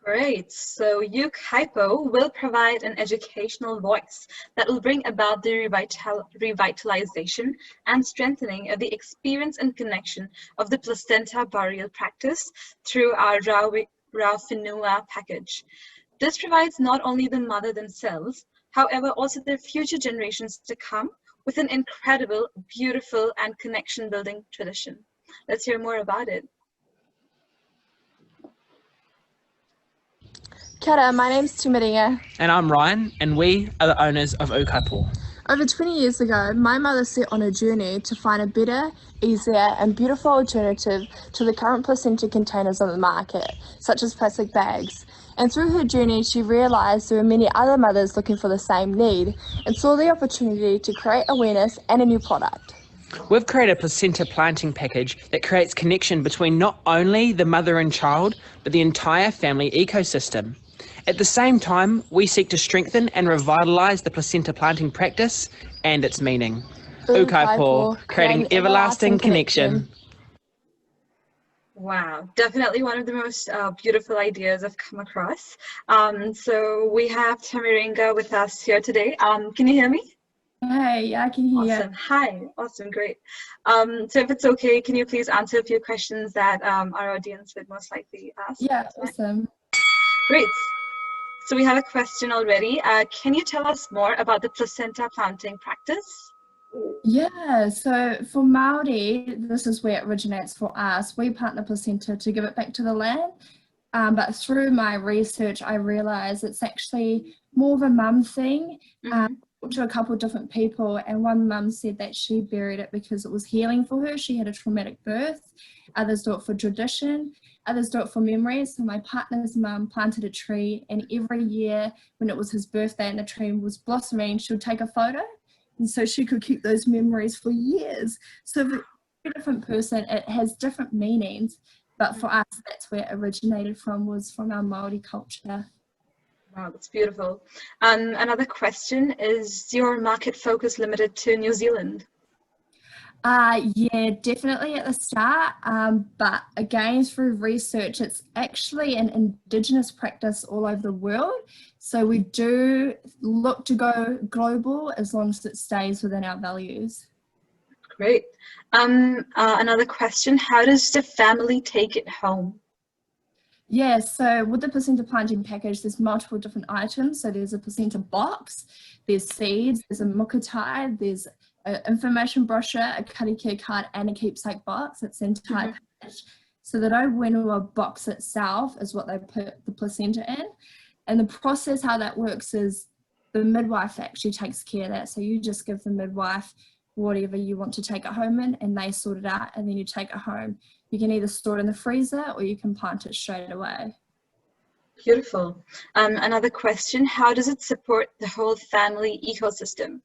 Great. Great. So UKhypo will provide an educational voice that will bring about the revitalization and strengthening of the experience and connection of the placenta burial practice through our Rauwhenua package. This provides not only the mother themselves, however, also their future generations to come with an incredible, beautiful, and connection-building tradition. Let's hear more about it.
Kia ora, my name's Tumaringa.
And I'm Ryan, and we are the owners of UKhypo.
Over 20 years ago, my mother set on a journey to find a better, easier and beautiful alternative to the current placenta containers on the market, such as plastic bags. And through her journey, she realised there were many other mothers looking for the same need and saw the opportunity to create awareness and a new product.
We've created a placenta planting package that creates connection between not only the mother and child, but the entire family ecosystem. At the same time, we seek to strengthen and revitalise the placenta planting practice and its meaning. UKhypo, creating everlasting connection.
Wow, definitely one of the most beautiful ideas I've come across. So we have Tumaringa with us here today. Can you hear me?
Hey, yeah, I can hear you.
Awesome. Hi, awesome, great. So if it's okay, can you please answer a few questions that our audience would most likely ask?
Yeah, awesome.
Great. So we have a question already. Can you tell us more about the placenta planting practice?
Yeah, so for Māori, this is where it originates for us. We plant the placenta to give it back to the land. But through my research, I realised it's actually more of a mum thing. To a couple of different people, and one mum said that she buried it because it was healing for her. She had a traumatic birth. Others do it for tradition. Others do it for memories. So my partner's mum planted a tree, and every year when it was his birthday and the tree was blossoming, she would take a photo, and so she could keep those memories for years. So for every different person, it has different meanings, but for us, that's where it originated from, was from our Māori culture.
Wow, that's beautiful. Another question, is your market focus limited to New Zealand?
Yeah, definitely at the start, but again, through research, it's actually an Indigenous practice all over the world. So we do look to go global as long as it stays within our values.
Great. Another question, how does the family take it home?
Yeah, so with the placenta planting package, there's multiple different items. So there's a placenta box, there's seeds, there's a mukatai, there's an information brochure, a karike card, and a keepsake box. It's the entire package. So the Rauwhenua box itself is what they put the placenta in. And the process, how that works is the midwife actually takes care of that. So you just give the midwife whatever you want to take it home in, and they sort it out, and then you take it home. You can either store it in the freezer or you can plant it straight away.
Beautiful. Another question, how does it support the whole family ecosystem?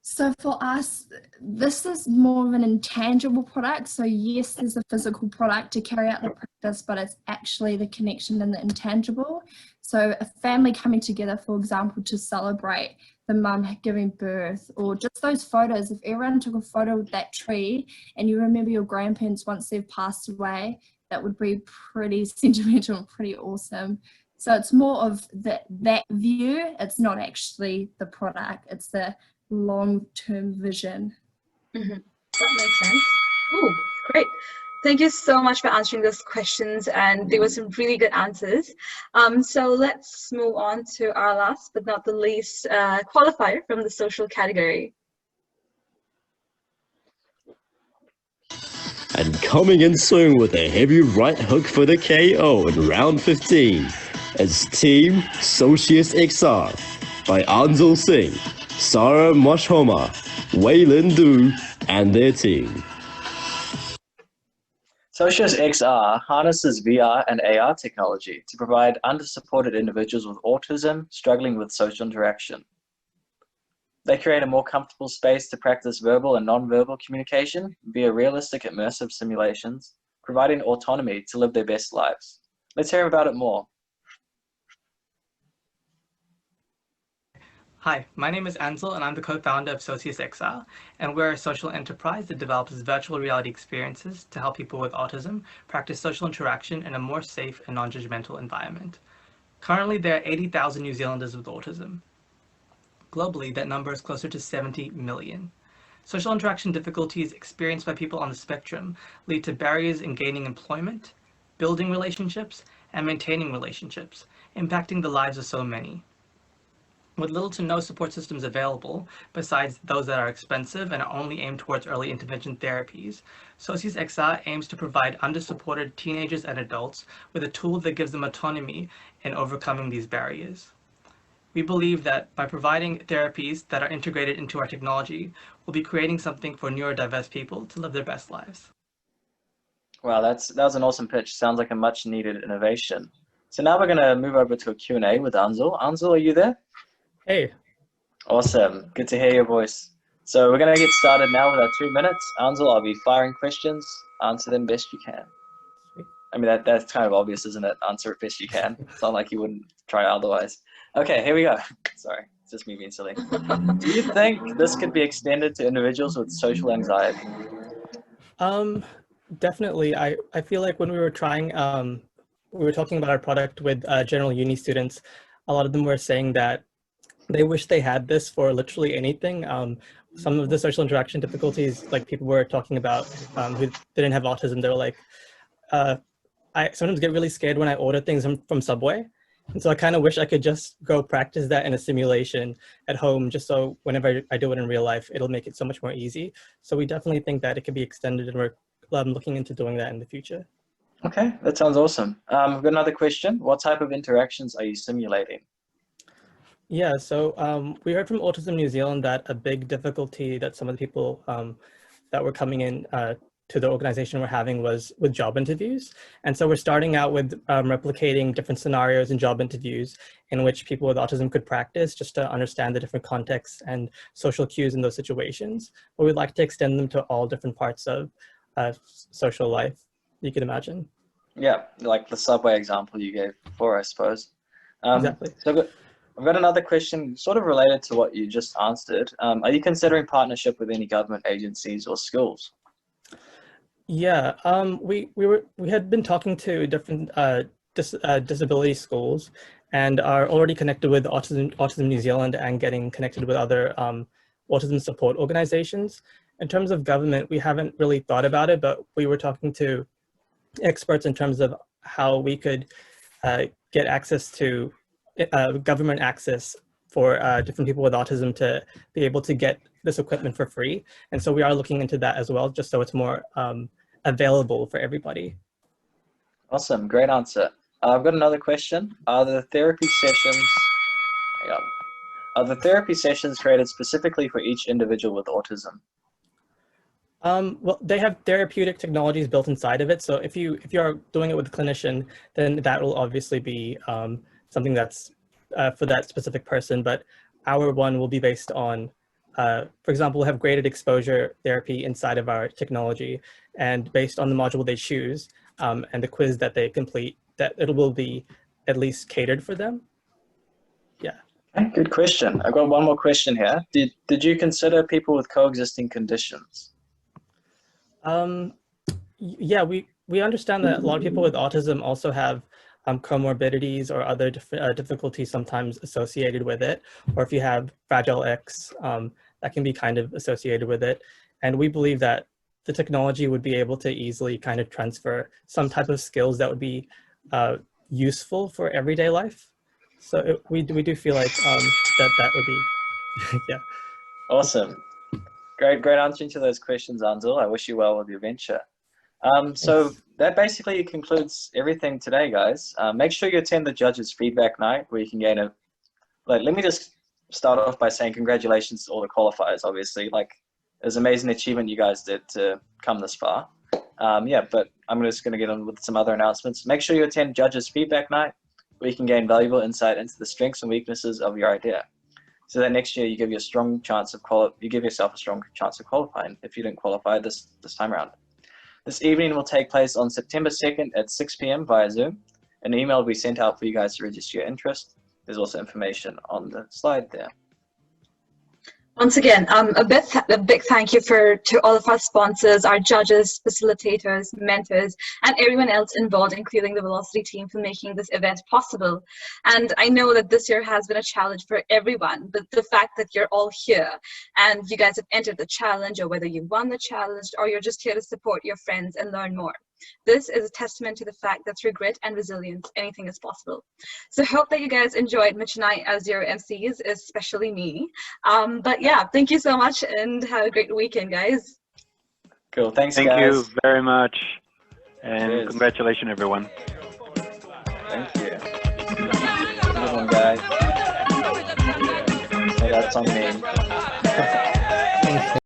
So for us, this is more of an intangible product. So yes, there's a physical product to carry out the practice, but it's actually the connection and the intangible. So a family coming together, for example, to celebrate the mum giving birth, or just those photos. If everyone took a photo of that tree and you remember your grandparents once they've passed away, that would be pretty sentimental and pretty awesome. So it's more of that view. It's not actually the product, it's the long-term vision.
That makes sense. Oh, great. Thank you so much for answering those questions, and there were some really good answers. So let's move on to our last but not the least qualifier from the social category.
And coming in soon with a heavy right hook for the KO in round 15 is Team Socius XR by Anzal Singh, Sarah Moshhoma, Waylin Du, and their team.
Socius XR harnesses VR and AR technology to provide under-supported individuals with autism struggling with social interaction. They create a more comfortable space to practice verbal and non-verbal communication via realistic immersive simulations, providing autonomy to live their best lives. Let's hear about it more.
Hi, my name is Ansel and I'm the co-founder of Socius XR, and we're a social enterprise that develops virtual reality experiences to help people with autism practice social interaction in a more safe and non-judgmental environment. Currently, there are 80,000 New Zealanders with autism. Globally, that number is closer to 70 million. Social interaction difficulties experienced by people on the spectrum lead to barriers in gaining employment, building relationships, and maintaining relationships, impacting the lives of so many. With little to no support systems available, besides those that are expensive and are only aimed towards early intervention therapies, Socius XR aims to provide undersupported teenagers and adults with a tool that gives them autonomy in overcoming these barriers. We believe that by providing therapies that are integrated into our technology, we'll be creating something for neurodiverse people to live their best lives.
Wow, that was an awesome pitch. Sounds like a much needed innovation. So now we're going to move over to a Q&A with Anzul. Anzul, are you there?
Hey.
Awesome. Good to hear your voice. So we're going to get started now with our 2 minutes. Anzul, I'll be firing questions. Answer them best you can. I mean, that's kind of obvious, isn't it? Answer it best you can. It's not like you wouldn't try otherwise. Okay, here we go. Sorry, it's just me being silly. Do you think this could be extended to individuals with social anxiety?
Definitely. I feel like when we were trying, we were talking about our product with general uni students, a lot of them were saying that they wish they had this for literally anything. Some of the social interaction difficulties, like people were talking about who didn't have autism, they were like, I sometimes get really scared when I order things from Subway. And so I kind of wish I could just go practice that in a simulation at home, just so whenever I do it in real life, it'll make it so much more easy. So we definitely think that it could be extended, and we're looking into doing that in the future.
Okay, that sounds awesome. I've got another question. What type of interactions are you simulating?
Yeah, so we heard from Autism New Zealand that a big difficulty that some of the people that were coming in to the organization were having was with job interviews. And so we're starting out with replicating different scenarios in job interviews in which people with autism could practice, just to understand the different contexts and social cues in those situations. But we'd like to extend them to all different parts of social life you could imagine.
Yeah, like the Subway example you gave before, I suppose.
Exactly.
So I've got another question sort of related to what you just answered. Are you considering partnership with any government agencies or schools?
Yeah, we had been talking to different disability schools and are already connected with Autism New Zealand and getting connected with other autism support organizations. In terms of government, we haven't really thought about it, but we were talking to experts in terms of how we could get access to government access for different people with autism to be able to get this equipment for free. And so we are looking into that as well, just so it's more available for everybody.
Awesome, great answer. I've got another question. Are the therapy sessions created specifically for each individual with autism?
Well, they have therapeutic technologies built inside of it. So if you are doing it with a clinician, then that will obviously be something that's for that specific person. But our one will be based on, for example, we'll have graded exposure therapy inside of our technology, and based on the module they choose and the quiz that they complete, that it will be at least catered for them. Yeah.
Okay, good question. I've got one more question here. Did you consider people with coexisting conditions?
Yeah, we understand that a lot of people with autism also have comorbidities or other difficulties sometimes associated with it, or if you have Fragile X, that can be kind of associated with it. And we believe that the technology would be able to easily kind of transfer some type of skills that would be useful for everyday life. So we do feel like that would be, yeah.
Awesome. Great answering to those questions, Anzul. I wish you well with your venture. So that basically concludes everything today, guys. Make sure you attend the judges' feedback night where you can gain let me just start off by saying congratulations to all the qualifiers, obviously. Like, it was an amazing achievement you guys did to come this far. Yeah, but I'm just going to get on with some other announcements. Make sure you attend judges' feedback night where you can gain valuable insight into the strengths and weaknesses of your idea, so that next year you give yourself a strong chance of qualifying if you didn't qualify this time around. This evening will take place on September 2nd at 6 p.m. via Zoom. An email will be sent out for you guys to register your interest. There's also information on the slide there.
Once again, a big thank you to all of our sponsors, our judges, facilitators, mentors, and everyone else involved, including the Velocity team, for making this event possible. And I know that this year has been a challenge for everyone, but the fact that you're all here and you guys have entered the challenge, or whether you won the challenge, or you're just here to support your friends and learn more. This is a testament to the fact that through grit and resilience, anything is possible. So hope that you guys enjoyed Mitch and I as your MCs, especially me. But yeah, thank you so much and have a great weekend, guys.
Cool, thanks
Thank
guys.
you very much. And
Cheers.
congratulations, everyone.
Thank you. Good one, guys. So that's on me.